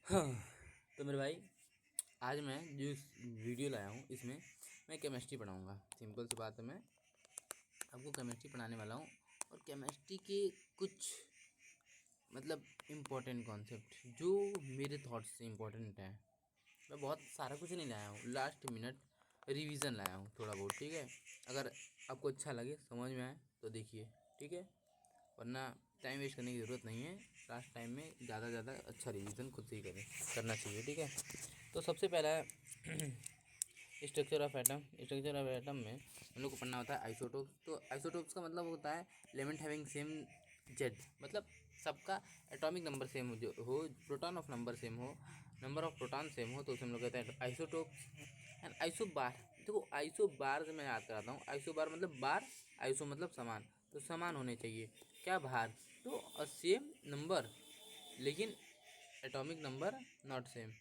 हाँ। तो मेरे भाई, आज मैं जो इस वीडियो लाया हूँ इसमें मैं केमिस्ट्री पढ़ाऊँगा। सिंपल सी बात है, मैं आपको केमिस्ट्री पढ़ाने वाला हूँ। और केमिस्ट्री के कुछ इम्पोर्टेंट कॉन्सेप्ट जो मेरे थॉट्स से इम्पोर्टेंट हैं। मैं बहुत सारा कुछ नहीं लाया हूँ, लास्ट मिनट रिवीजन लाया हूँ थोड़ा बहुत, ठीक है। अगर आपको अच्छा लगे, समझ में आए तो देखिए, ठीक है, वरना टाइम वेस्ट करने की ज़रूरत नहीं है। लास्ट टाइम में ज़्यादा से ज़्यादा अच्छा रिवीजन खुद से ही करना चाहिए, ठीक है। तो सबसे पहला है structure of atom. Structure of atom में हम लोग को पढ़ना होता है आइसोटोप्स। तो आइसोटोप्स का मतलब होता है एलिमेंट हैविंग सेम जेड, मतलब सबका एटॉमिक नंबर सेम हो, प्रोटॉन ऑफ नंबर सेम हो, नंबर ऑफ प्रोटॉन सेम हो, तो उसे हम लोग कहते हैं आइसोटोप्स। एंड आइसो बार, देखो आइसो बार से मैं याद कराता हूँ। आइसो बार मतलब बार, आइसो मतलब समान, तो समान होने चाहिए क्या भार, तो सेम नंबर लेकिन atomic number not same.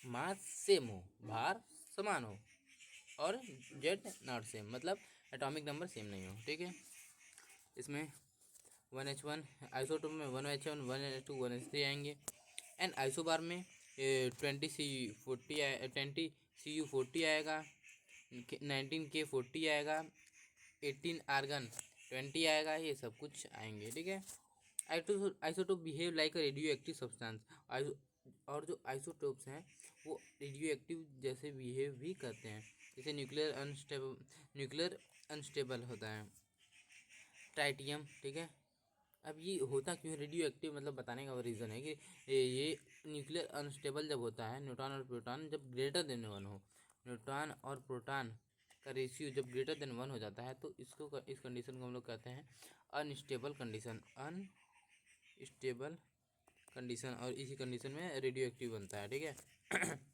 Mass same हो, भार समान हो, और जेड नॉट सेम मतलब एटॉमिक नंबर सेम नहीं हो, ठीक है। इसमें 1H1 आइसोटोप में 1H1 1H2 1H3 आएंगे। एंड आइसोबार में 20 CU40 आएगा, 19K40 आएगा, 18 आर्गन 20 आएगा, ये सब कुछ आएंगे, ठीक है। Isotope behave like a radio active substance. और जो आइसोटोप्स हैं वो रेडियो एक्टिव जैसे बिहेव भी करते हैं, जैसे न्यूक्लियर अनस्टेबल होता है ट्राइटियम, ठीक है। अब ये होता क्यों है रेडियो एक्टिव, मतलब बताने का रीज़न है कि ये न्यूक्लियर अनस्टेबल जब होता है, न्यूट्रॉन और प्रोटॉन जब ग्रेटर देन 1 हो, न्यूट्रॉन और प्रोटॉन का रेशियो जब ग्रेटर देन 1 हो जाता है, तो इस कंडीशन को हम लोग कहते हैं अनस्टेबल कंडीशन। अनस्टेबल कंडीशन, और इसी कंडीशन में रेडियो एक्टिव बनता है, ठीक है।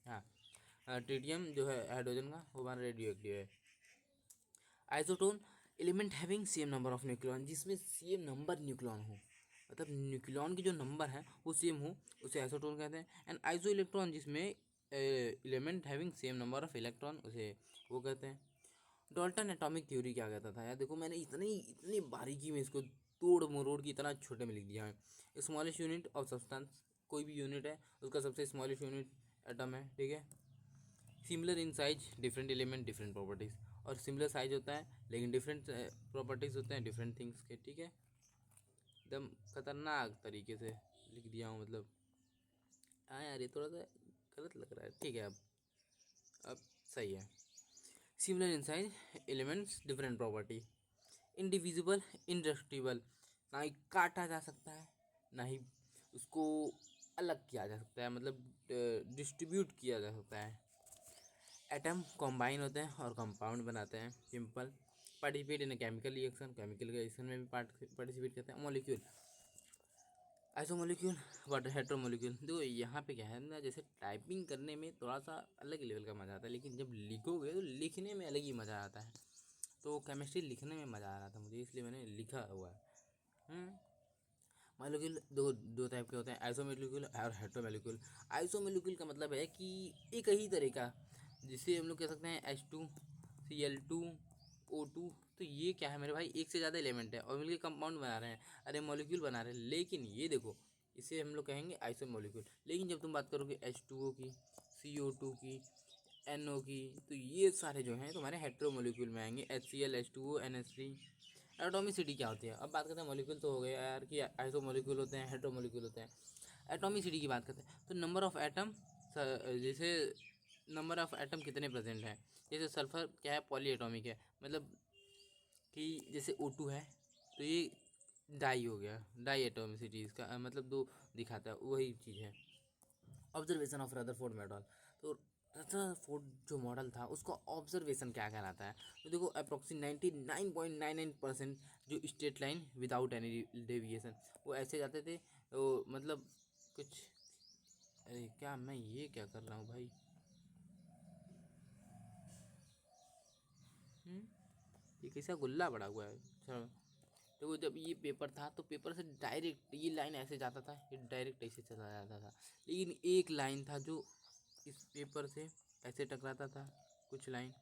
हाँ, ट्रिटियम जो है हाइड्रोजन का, वो हमारा रेडियो एक्टिव है। Isotone element having same number of nucleon, जिसमें सेम नंबर न्यूक्लियन हो, मतलब न्यूक्लियन के जो नंबर हैं वो सेम हो, उसे आइसोटोन कहते हैं। एंड आइसो इलेक्ट्रॉन, जिसमें element having same number of electron, उसे वो कहते हैं। डॉल्टन एटॉमिक थ्योरी क्या कहता था यार, देखो मैंने इतनी इतनी बारीकी में इसको तोड़ मरोड़ के इतना छोटे में लिख दिया है। स्मॉलेस्ट यूनिट ऑफ सब्सटेंस, कोई भी यूनिट है उसका सबसे स्मॉलेस्ट यूनिट एटम है, ठीक है। Similar in size, different element different properties, और सिमिलर साइज होता है लेकिन डिफरेंट प्रॉपर्टीज़ होते हैं डिफरेंट थिंग्स के, ठीक है। एकदम खतरनाक तरीके से लिख दिया हूँ, मतलब हाँ यार ये थोड़ा सा गलत लग रहा है, ठीक है। अब सही है। Similar in size, elements different property, indivisible indestructible, ना ही काटा जा सकता है ना ही उसको अलग किया जा सकता है, मतलब डिस्ट्रीब्यूट किया जा सकता है। एटम कॉम्बाइन होते हैं और कंपाउंड बनाते हैं, simple. Participate in chemical reaction, chemical reaction में भी पार्टिसिपेट करते हैं। Molecule, iso molecule, water hetero molecule. देखो यहाँ पे क्या है ना, जैसे टाइपिंग करने में थोड़ा सा अलग ही लेवल का मज़ा आता है, लेकिन जब लिखोगे तो लिखने में अलग ही मज़ा आता है। तो केमिस्ट्री लिखने में मज़ा आ रहा था मुझे, इसलिए मैंने लिखा हुआ है। मॉलिक्यूल दो दो टाइप के होते हैं, आइसो मॉलिक्यूल और हेट्रो मॉलिक्यूल। आइसो मॉलिक्यूल का मतलब है कि एक ही तरह का, जिसे हम लोग कह सकते हैं H2Cl2O2। तो ये क्या है मेरे भाई, एक से ज़्यादा एलिमेंट है और मिलकर कंपाउंड बना रहे हैं, अरे मॉलिक्यूल बना रहे हैं। लेकिन ये देखो, इसे हम लोग कहेंगे आइसो मॉलिक्यूल। लेकिन जब तुम बात करोगे H2O की, CO2 की, NO की, तो ये सारे जो हैं तुम्हारे हेट्रो मॉलिक्यूल में आएंगे, HCl H2O NH3। एटॉमिसिटी क्या होती है, अब बात करते हैं मॉलिक्यूल तो हो गया यार कि आइसो मॉलिक्यूल होते हैं, हेट्रो मॉलिक्यूल होते हैं। एटॉमिसिटी की बात करते हैं तो नंबर ऑफ एटम, जैसे नंबर ऑफ एटम कितने प्रेजेंट हैं। जैसे सल्फर क्या है, पॉली एटॉमिक है, मतलब कि जैसे O2 है तो ये डाई हो गया, डाई एटॉमिसिटी इसका मतलब दो दिखाता है, वही चीज़ है। ऑब्जर्वेशन ऑफ रदरफोर्ड मॉडल, तो रदरफोर्ड जो मॉडल था उसका ऑब्जर्वेशन क्या कहलाता है, तो देखो अप्रोक्सीमेटली 99.99% जो straight line without any deviation, वो ऐसे जाते थे। वो मतलब कुछ, अरे क्या मैं ये क्या कर रहा हूँ भाई। हम्म, ये कैसा गुल्ला पड़ा हुआ है। चलो, देखो जब ये पेपर था तो पेपर से डायरेक्ट ये लाइन ऐसे जाता था, ये डायरेक्ट ऐसे चला जाता था। लेकिन एक लाइन था जो इस पेपर से ऐसे टकराता था, कुछ लाइन,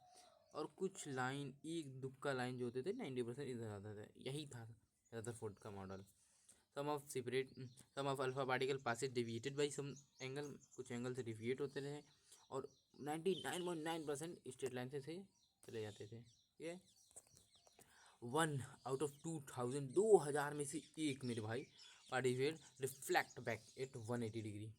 और कुछ लाइन एक दुक्का लाइन जो होते थे 90% इधर आता था, यही था रदरफोर्ड का model. Some of alpha particle passes deviated by some angle, कुछ एंगल से डिविएट होते रहे, और 99.9% स्ट्रेट लाइन से चले जाते थे। ये 1 आउट ऑफ 2000, 2000 में से एक मेरे भाई participate reflect back at 180 degree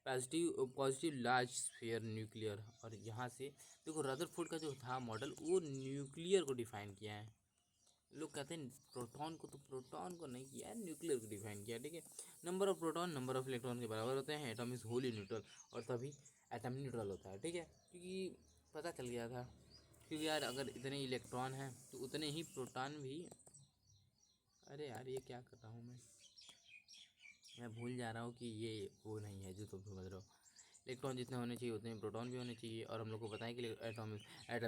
positive large sphere nuclear. और यहाँ से देखो रदरफोर्ड का जो था मॉडल वो न्यूक्लियर को डिफाइन किया है। लोग कहते हैं प्रोटॉन को, तो प्रोटॉन को नहीं किया है, न्यूक्लियर को डिफाइन किया। ठीक है, number of proton number of electron के बराबर होते हैं, एटम इज होली न्यूट्रल, और तभी एटम न्यूट्रल होता है। ठीक है, क्योंकि पता चल गया था, क्योंकि यार अगर इतने इलेक्ट्रॉन हैं तो उतने ही प्रोटॉन भी। अरे यार ये क्या कर रहा हूँ मैं भूल जा रहा हूँ कि ये वो नहीं है जो तुम समझ रहे हो। इलेक्ट्रॉन जितने होने चाहिए उतने प्रोटॉन भी होने चाहिए, और हम लोग को पता है कि एटम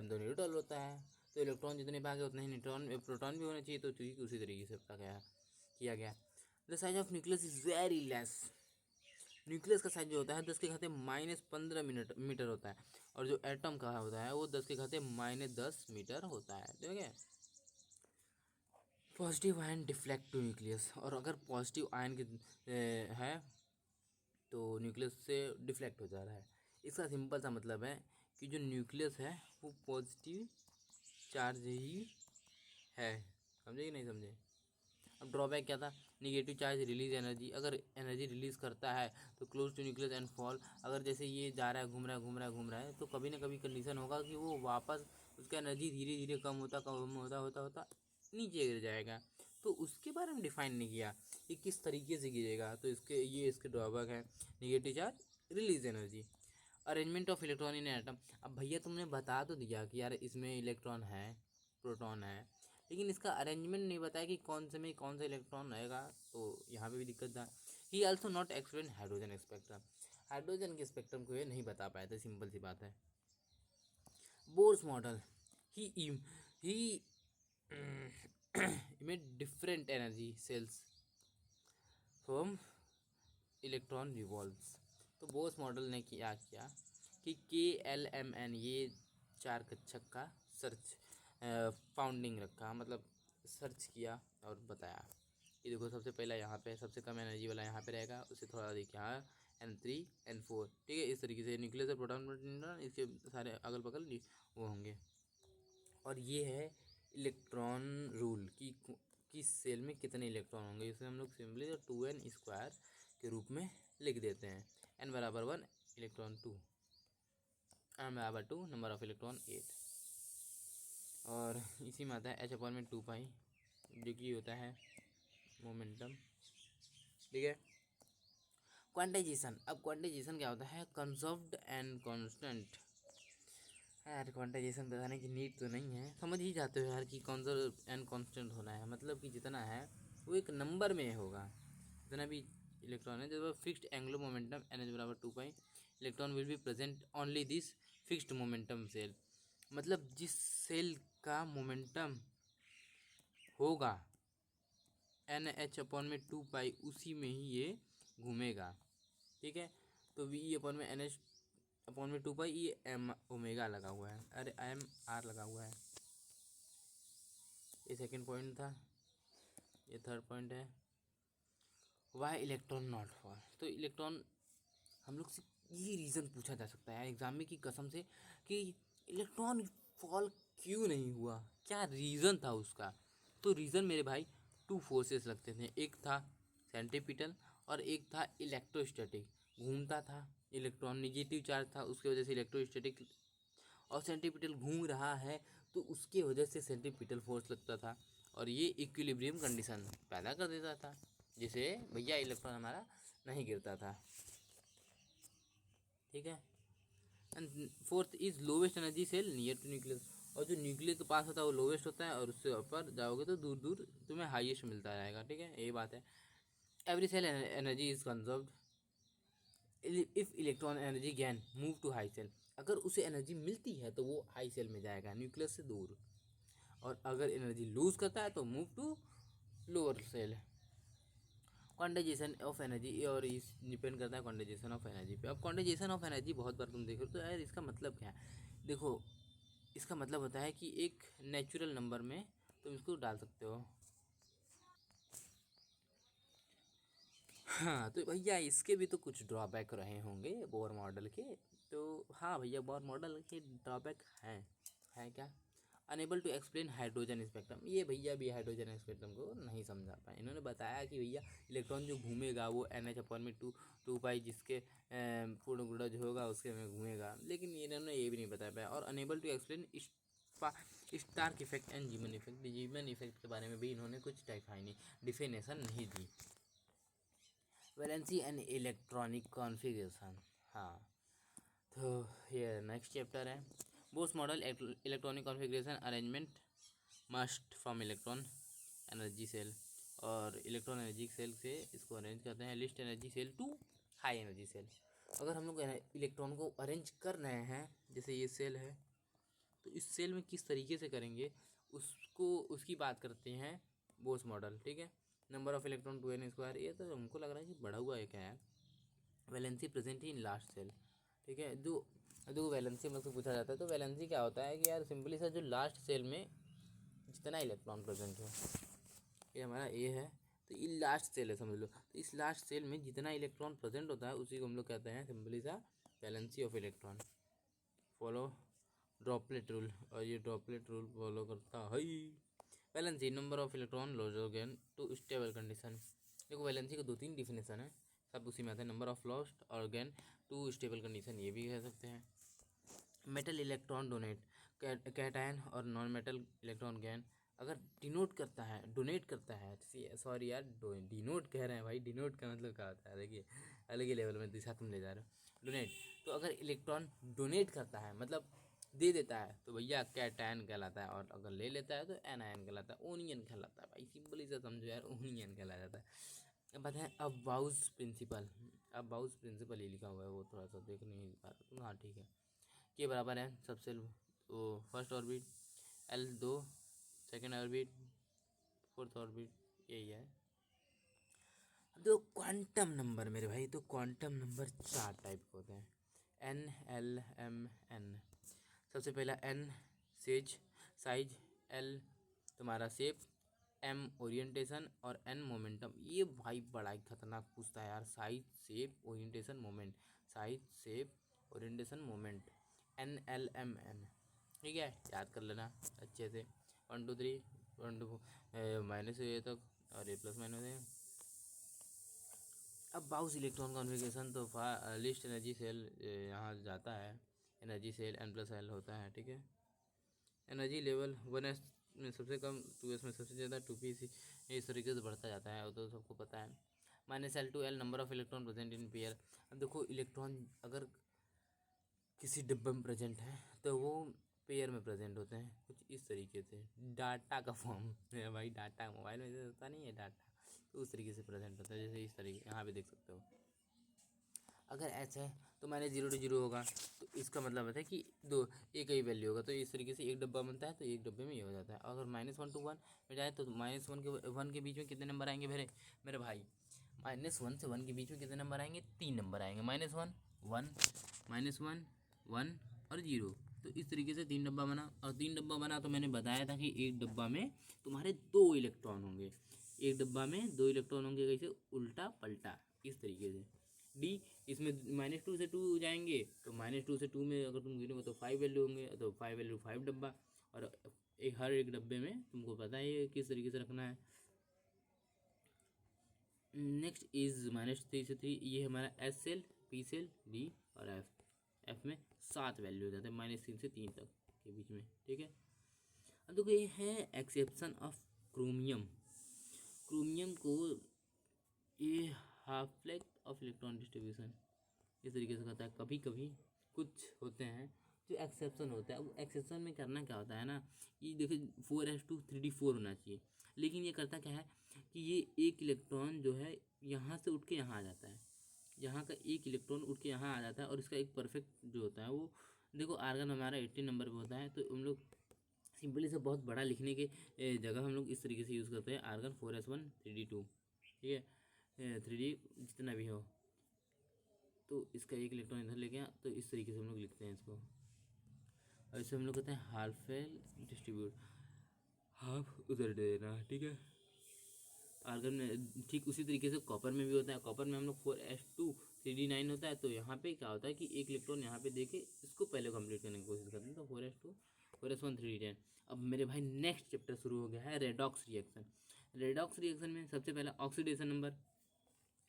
तो न्यूट्रल होता है, तो इलेक्ट्रॉन जितने भागे उतने ही न्यूट्रॉन प्रोटॉन भी होने चाहिए। तो ठीक उसी तरीके से पता किया गया। The size of nucleus is very less. Nucleus का साइज जो होता है 10⁻⁻⁻मीटर होता है, और जो एटम का होता है वो 10⁻⁻10 मीटर होता है। ठीक है, positive ion deflect to nucleus, और अगर पॉजिटिव आयन की है तो न्यूक्लियस से डिफ्लेक्ट हो जा रहा है। इसका सिंपल सा मतलब है कि जो न्यूक्लियस है वो पॉजिटिव चार्ज ही है। समझे कि नहीं समझे? अब ड्रॉबैक क्या था? निगेटिव चार्ज रिलीज एनर्जी, अगर एनर्जी रिलीज करता है तो close to nucleus and fall. अगर जैसे ये जा रहा है, घूम रहा है तो कभी ना कभी कंडीशन होगा कि वो वापस उसका एनर्जी धीरे धीरे कम होता नीचे गिर जाएगा। तो उसके बारे में डिफाइन नहीं किया कि किस तरीके से गिरेगा, तो इसके ड्रॉबैक है। Negative charge release energy, arrangement of electron in atom. अब भैया तुमने बता तो दिया कि यार इसमें इलेक्ट्रॉन है, प्रोटॉन है, लेकिन इसका अरेंजमेंट नहीं बताया कि कौन से में कौन सा इलेक्ट्रॉन रहेगा, तो यहाँ पे भी दिक्कत था। ही also not explain hydrogen spectrum, hydrogen के स्पेक्ट्रम को ये नहीं बता पाए थे, सिंपल सी बात है। बोर्स मॉडल, ही image different energy shells from electron revolves. तो बोर्स मॉडल ने क्या किया कि KLMN ये 4 कक्षक का सर्च फाउंडिंग रखा, मतलब सर्च किया और बताया कि देखो सबसे पहला यहाँ पे सबसे कम एनर्जी वाला यहाँ पे रहेगा, उससे थोड़ा अधिक यहाँ N3 N4। ठीक है, इस तरीके से न्यूक्लियस और प्रोटॉन इसके सारे अगल बगल वो होंगे। और ये है इलेक्ट्रॉन रूल कि किस सेल में कितने इलेक्ट्रॉन होंगे। इसे हम लोग सिंपली 2n² के रूप में लिख देते हैं। n बराबर 1, इलेक्ट्रॉन 2, n बराबर 2, नंबर ऑफ इलेक्ट्रॉन 8। और इसी में आता है h/2π जो कि होता है मोमेंटम। ठीक है, क्वांटाइजेशन। अब क्वांटाइजेशन क्या होता है? Conserved and constant. यार क्वांटाइजेशन बताने की नीड तो नहीं है, समझ ही जाते हो यार कि कंजर्व एंड कांस्टेंट होना है, मतलब कि जितना है वो एक नंबर में होगा। जितना भी इलेक्ट्रॉन है, जब फिक्स्ड एंगुलर मोमेंटम NH बराबर 2π, electron will be present only this fixed momentum shell. मतलब जिस सेल का मोमेंटम होगा NH/2π उसी में ही ये घूमेगा। ठीक है, तो V/NH/2π ये m लगा हुआ है, अरे MR लगा हुआ है। ये सेकंड पॉइंट था। ये थर्ड पॉइंट है, वाई इलेक्ट्रॉन नॉट फॉल। तो इलेक्ट्रॉन हम लोग से ये रीज़न पूछा जा सकता है एग्जाम में की कसम से कि इलेक्ट्रॉन फॉल क्यों नहीं हुआ, क्या रीज़न था उसका। तो रीज़न मेरे भाई 2 फोर्सेस लगते थे, एक था सेंट्रीपिटल और एक था इलेक्ट्रोस्टैटिक। घूमता था इलेक्ट्रॉन, निगेटिव चार्ज था उसकी वजह से इलेक्ट्रोस्टैटिक, और सेंट्रीपिटल घूम रहा है तो उसके वजह से सेंट्रीपिटल फोर्स लगता था, और ये इक्विलिब्रियम कंडीशन पैदा कर देता था, जिसे भैया इलेक्ट्रॉन हमारा नहीं गिरता था। ठीक है, and fourth is lowest energy shell near to nucleus. और जो न्यूक्लियस के पास होता है वो लोवेस्ट होता है, और उससे ऊपर जाओगे तो दूर दूर तुम्हें हाईएस्ट मिलता रहेगा। ठीक है, यही बात है। Every shell energy is conserved if electron energy gain move to high shell. अगर उसे एनर्जी मिलती है तो वो हाई सेल में जाएगा न्यूक्लियस से दूर, और अगर एनर्जी लूज करता है तो move to lower shell. Quantization of energy, और इस डिपेंड करता है क्वांटाइजेशन ऑफ एनर्जी पे। अब क्वांटाइजेशन ऑफ एनर्जी बहुत बार तुम देखो तो यार इसका मतलब क्या है? देखो इसका मतलब होता है कि एक नेचुरल नंबर में तुम इसको डाल सकते हो। हाँ तो भैया इसके भी तो कुछ ड्रॉबैक रहे होंगे बोर मॉडल के। तो हाँ भैया बोर मॉडल के ड्रॉबैक हैं क्या? Unable to explain hydrogen spectrum. ये भैया भी हाइड्रोजन स्पेक्ट्रम को नहीं समझा पाए। इन्होंने बताया कि भैया इलेक्ट्रॉन जो घूमेगा वो NH/2 जिसके पूर्ण गुणज होगा उसके में घूमेगा, लेकिन इन्होंने ये भी नहीं बता पाया। और unable to explain Stark effect and Zeeman effect. Zeeman effect के बारे में भी इन्होंने कुछ डिफिनेशन नहीं दी। Valency and electronic configuration. हाँ तो ये नेक्स्ट चैप्टर है। Bohr's model electronic configuration arrangement must from electron energy shell. और इलेक्ट्रॉन एनर्जी सेल से इसको अरेंज करते हैं least energy shell to high energy shell. अगर हम लोग इलेक्ट्रॉन को अरेंज कर रहे हैं, जैसे ये सेल है, तो इस सेल में किस तरीके से करेंगे उसकी बात करते हैं बोस मॉडल। ठीक है। Number of electron 2n²। ये तो हमको लग रहा है कि बढ़ा हुआ एक है। Valency present in last shell. ठीक है। जो वैलेंसी में से पूछा जाता है, तो वैलेंसी क्या होता है कि यार सिंपली सा जो लास्ट सेल में जितना इलेक्ट्रॉन प्रेजेंट हो, ये हमारा ए है, तो ये लास्ट सेल है समझ लो। तो इस लास्ट सेल में जितना इलेक्ट्रॉन प्रेजेंट होता है उसी को हम लोग कहते हैं सिंपली सा valency of electron. Follow droplet rule, और ये ड्रॉपलेट रूल फॉलो करता है। Valency number of electron loss और गेन टू स्टेबल कंडीशन। देखो वैलेंसी का 2-3 डिफिनेशन है, सब उसी में आते हैं। नंबर ऑफ लॉस्ट और गेन टू स्टेबल कंडीशन, ये भी कह सकते हैं। मेटल इलेक्ट्रॉन डोनेट कैटायन और नॉन मेटल इलेक्ट्रॉन गेन। अगर डिनोट करता है, डोनेट करता है, सॉरी यार डिनोट कह रहे हैं भाई, डिनोट का मतलब क्या होता है? देखिए अलग ही लेवल में दिशा तुम ले जा रहे हो। डोनेट, तो अगर इलेक्ट्रॉन डोनेट करता है मतलब दे देता है, तो भैया कैटायन कहलाता है। और अगर ले लेता है तो एनायन कहलाता है, ओनियन कहलाता है। भाई सिंपली से समझो यार, ओनियन कहला जाता है। अब बताएं अब बाउस प्रिंसिपल। अब बाउस प्रिंसिपल ये लिखा हुआ है, वो थोड़ा सा देख नहीं पा रहा तुम। हाँ ठीक है। के बराबर है सबसे वो first orbit, L2 second orbit, fourth orbit, यही है। तो क्वांटम नंबर मेरे भाई, तो क्वांटम नंबर 4 टाइप के होते हैं। NLMN। सबसे पहला N साइज, L तुम्हारा शेप, M ओरिएंटेशन और N मोमेंटम। ये भाई बड़ा ही खतरनाक पूछता है यार, size shape orientation moment, size shape orientation moment, NLMN। ठीक है, याद कर लेना अच्छे से। 1 2 3 1 2 माइनस ए तक और ए प्लस माइनस है। अब बाउस इलेक्ट्रॉन कॉन्फ़िगरेशन, तो लिस्ट एनर्जी सेल यहाँ जाता है। एनर्जी सेल N+L होता है। ठीक है। एनर्जी लेवल 1s में सबसे कम, 2s में सबसे ज़्यादा, 2p इस तरीके से बढ़ता जाता है, वो तो सबको पता है। -L to L number of electron present in pair. अब देखो इलेक्ट्रॉन अगर किसी डिब्बे में प्रेजेंट है तो वो पेयर में प्रेजेंट होते हैं कुछ इस तरीके से। डाटा का फॉर्म है भाई, डाटा मोबाइल में जैसे होता नहीं है डाटा, तो उस तरीके से प्रेजेंट होता है। जैसे इस तरीके यहाँ पे देख सकते हो। अगर ऐसा है तो -0 to 0 होगा, तो इसका मतलब है कि दो एक ही वैल्यू होगा, तो इस तरीके से एक डब्बा बनता है, तो एक डब्बे में ये हो जाता है। अगर -1 to 1 में जाए तो -1 के बीच में कितने नंबर आएंगे मेरे भाई? -1 से 1 के बीच में कितने नंबर आएंगे? 3 नंबर आएंगे। -1 1 -1 1 और 0। तो इस तरीके से 3 डब्बा बना, और 3 डब्बा बना तो मैंने बताया था कि एक डब्बा में तुम्हारे 2 इलेक्ट्रॉन होंगे। एक डब्बा में 2 इलेक्ट्रॉन होंगे, कैसे? उल्टा पलटा इस तरीके से। डी, इसमें -2 से 2 जाएंगे, तो -2 से 2 में अगर तुम गिनोगे तो 5 वैल्यू होंगे, तो 5 वैल्यू 5 डब्बा। और हर एक डब्बे में तुमको पता है किस तरीके से रखना है। नेक्स्ट इज -3 से 3, ये हमारा S shell, P shell, D और F में 7 वैल्यू हो जाते हैं -3 से 3 तक के बीच में। ठीक है। अब देखो ये है एक्सेप्शन ऑफ क्रोमियम। क्रोमियम को ये half length of electron distribution इस तरीके से करता है। कभी कभी कुछ होते हैं जो एक्सेप्शन होता है। वो एक्सेप्शन में करना क्या होता है ना, ये देखिए 4s2 3d4 होना चाहिए, लेकिन ये करता क्या है कि ये एक इलेक्ट्रॉन जो है यहाँ से उठ के यहाँ आ जाता है, यहाँ का एक इलेक्ट्रॉन उठ के यहाँ आ जाता है, और इसका एक परफेक्ट जो होता है वो देखो आर्गन हमारा 18 नंबर पर होता है, तो हम लोग सिंपली से बहुत बड़ा लिखने के जगह हम लोग इस तरीके से यूज़ करते हैं आर्गन 4s1 3d2। ठीक है, 3d जितना भी हो, तो इसका एक इलेक्ट्रॉन इधर ले गया, तो इस तरीके से हम लोग लिखते हैं इसको। और इसे हम लोग कहते हैं हाफ फेल डिस्ट्रीब्यूट, हाफ उधर दे देना। ठीक है। आर्गन में ठीक उसी तरीके से कॉपर में भी होता है। कॉपर में हम लोग 4s2 3d9 होता है। तो यहाँ पे क्या होता है कि एक इलेक्ट्रॉन यहाँ पे देके इसको पहले कंप्लीट करने की कोशिश करते हैं। तो 4s1 3d10। अब मेरे भाई नेक्स्ट चैप्टर शुरू हो गया है रेडॉक्स रिएक्शन। रेडॉक्स रिएक्शन में सबसे पहला ऑक्सीडेशन नंबर,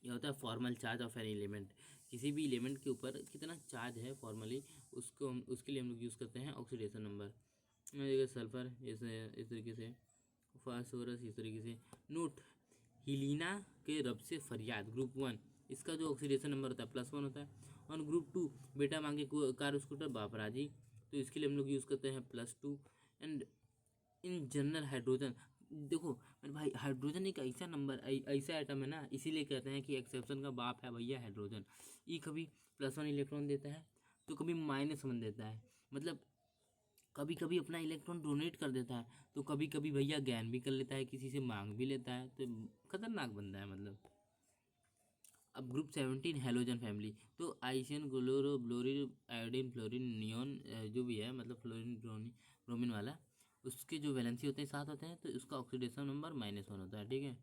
ये होता है formal charge of an element. किसी भी एलिमेंट के ऊपर कितना चार्ज है फॉर्मली, उसको उसके लिए हम लोग यूज़ करते हैं ऑक्सीडेशन नंबर। सल्फर इस तरीके से, फास्फोरस इस तरीके से। नोट, हीलिना के रब से फरियाद ग्रुप 1, इसका जो ऑक्सीडेशन नंबर होता है +1 होता है। और ग्रुप 2 बेटा मांगे कार स्कूटर बापराजी, तो इसके लिए हम लोग यूज़ करते हैं +2। एंड इन जनरल हाइड्रोजन, देखो मेरे भाई हाइड्रोजन एक ऐसा नंबर ऐसा आइटम है ना, इसीलिए कहते हैं कि एक्सेप्शन का बाप है भैया हाइड्रोजन। ये कभी +1 इलेक्ट्रॉन देता है तो कभी -1 देता है, मतलब कभी कभी अपना इलेक्ट्रॉन डोनेट कर देता है, तो कभी कभी भैया ज्ञान भी कर लेता है, किसी से मांग भी लेता है, तो खतरनाक बंदा है मतलब। अब ग्रुप 17 हेलोजन फैमिली, तो आइसियन क्लोरो ब्लोरिन आयोडीन फ्लोरीन नियोन जो भी है, मतलब फ्लोरीन ब्रोमीन वाला, उसके जो वैलेंसी होते हैं 7 होते हैं, तो उसका ऑक्सीडेशन नंबर -1 होता है। ठीक है।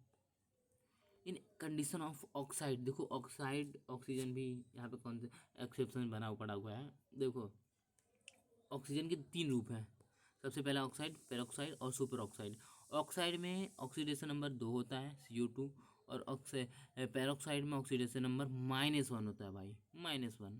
इन कंडीशन ऑफ ऑक्साइड, देखो ऑक्साइड ऑक्सीजन भी यहाँ पे कौन से एक्सेप्शन बना पड़ा हुआ है। देखो ऑक्सीजन के 3 रूप हैं। सबसे पहला ऑक्साइड, पेरोक्साइड और सुपर ऑक्साइड। ऑक्साइड में ऑक्सीडेशन नंबर 2 होता है CO2, और पेरोक्साइड में ऑक्सीडेशन नंबर -1 होता है भाई, -1।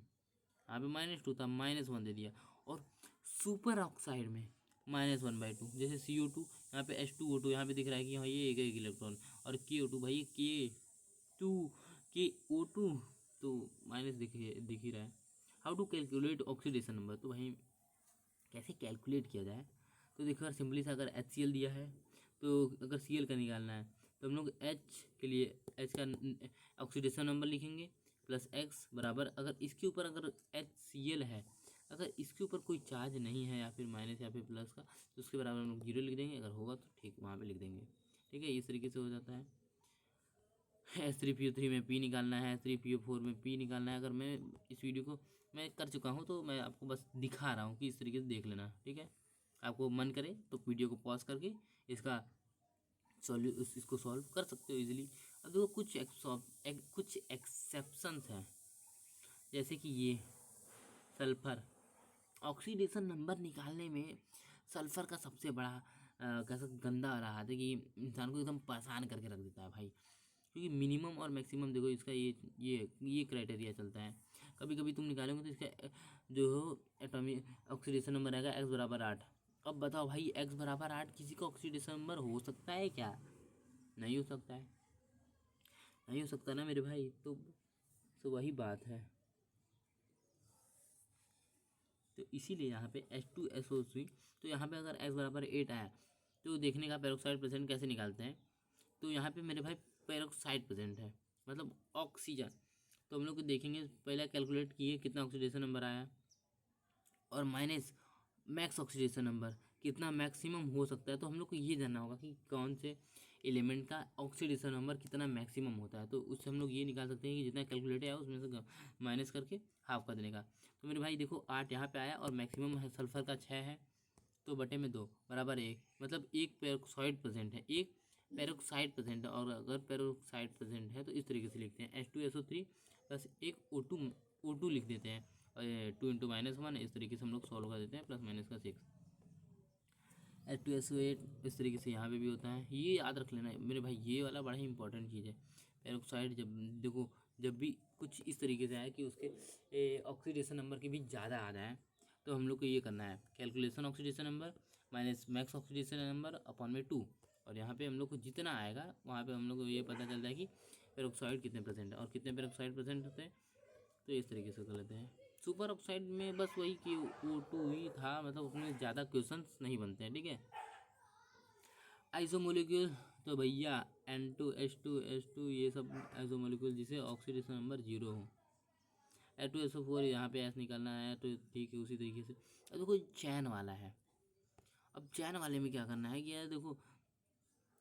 यहाँ पे -2 था, -1 दे दिया। और सुपर ऑक्साइड में -1/2, जैसे CO2 यहाँ पे H2O2 यहाँ पे दिख रहा है कि हाँ ये एक इलेक्ट्रॉन, और KO2 भाई KO2 तो माइनस दिख ही रहा है। How to calculate oxidation number, तो भाई कैसे कैलकुलेट किया जाए, तो देखो यार सिंपली सा, अगर HCl दिया है तो अगर Cl का निकालना है तो हम लोग H के लिए H का ऑक्सीडेशन नंबर लिखेंगे +X बराबर, अगर इसके ऊपर अगर HCl है, अगर इसके ऊपर कोई चार्ज नहीं है या फिर माइनस या फिर प्लस का, तो उसके बराबर हम लोग 0 लिख देंगे, अगर होगा तो ठीक वहाँ पे लिख देंगे। ठीक है, इस तरीके से हो जाता है। H3PO3 में P निकालना है, H3PO4 में P निकालना है। अगर मैं इस वीडियो को मैं कर चुका हूँ तो मैं आपको बस दिखा रहा हूँ कि इस तरीके से देख लेना। ठीक है, आपको मन करे तो वीडियो को पॉज करके इसका इसको सॉल्व कर सकते हो इजीली। अब देखो कुछ एक्सेप्शंस हैं, जैसे कि ये सल्फर, ऑक्सीडेशन नंबर निकालने में सल्फर का सबसे बड़ा कैसा गंदा रहा है कि इंसान को एकदम परेशान करके रख देता है भाई, क्योंकि मिनिमम और मैक्सिमम देखो इसका ये क्राइटेरिया चलता है। कभी कभी तुम निकालोगे तो इसका जो एटॉमिक ऑक्सीडेशन नंबर आएगा X = 8। अब बताओ भाई X = 8 किसी का ऑक्सीडेशन नंबर हो सकता है क्या? नहीं हो सकता है, नहीं हो सकता ना मेरे भाई। तो वही बात है। तो इसीलिए यहाँ पे H2SO3, तो यहाँ पे अगर X = 8 आया तो देखने का पेरोक्साइड प्रेजेंट कैसे निकालते हैं। तो यहाँ पे मेरे भाई पेरोक्साइड प्रेजेंट है, मतलब ऑक्सीजन। तो हम लोग देखेंगे, पहले कैलकुलेट किए कितना ऑक्सीडेशन नंबर आया, और माइनस मैक्स ऑक्सीडेशन नंबर कितना मैक्सिमम हो सकता है। तो हम लोग को ये जानना होगा कि कौन से एलिमेंट का ऑक्सीडेशन नंबर कितना मैक्सिमम होता है, तो उससे हम लोग ये निकाल सकते हैं कि जितना कैलकुलेट है उसमें से माइनस करके हाफ कर देने का। तो मेरे भाई देखो 8 यहाँ पे आया, और मैक्सिमम है सल्फर का 6 है, तो बटे में 2 बराबर 1, मतलब एक पेरोक्साइड प्रेजेंट है, एक पेरोक्साइड प्रेजेंट है। और अगर पेरोक्साइड प्रेजेंट है तो इस तरीके से लिखते हैं H2SO3 प्लस एक O2 लिख देते हैं, और 2 × -1 इस तरीके से हम लोग सॉल्व कर देते हैं, +- का 6। H2SO8 इस तरीके से यहाँ पे भी होता है, ये याद रख लेना मेरे भाई, ये वाला बड़ा ही इंपॉर्टेंट चीज़ है। पेरोक्साइड जब देखो जब भी कुछ इस तरीके से आए कि उसके ऑक्सीडेशन नंबर के भी ज़्यादा आ जाए, तो हम लोग को ये करना है calculation oxidation number minus max oxidation number upon में 2, और यहाँ पे हम लोग को जितना आएगा वहाँ पे हम लोग को ये पता चलता है कि पेरोक्साइड कितने % है और कितने पेरोक्साइड % होते हैं। तो इस तरीके से कर लेते हैं। सुपर ऑक्साइड में बस वही कि O2 ही था, मतलब उसमें ज़्यादा क्वेश्चंस नहीं बनते हैं। ठीक है, आइसोमोलिक्यूल, तो भैया N2H2 ये सब आइसोमोलिक्यूल जिसे ऑक्सीडेशन नंबर 0 हो। H2SO4 यहाँ पे S निकालना है, तो ठीक है उसी तरीके से। अब देखो चैन वाला है, अब चैन वाले में क्या करना है कि यार देखो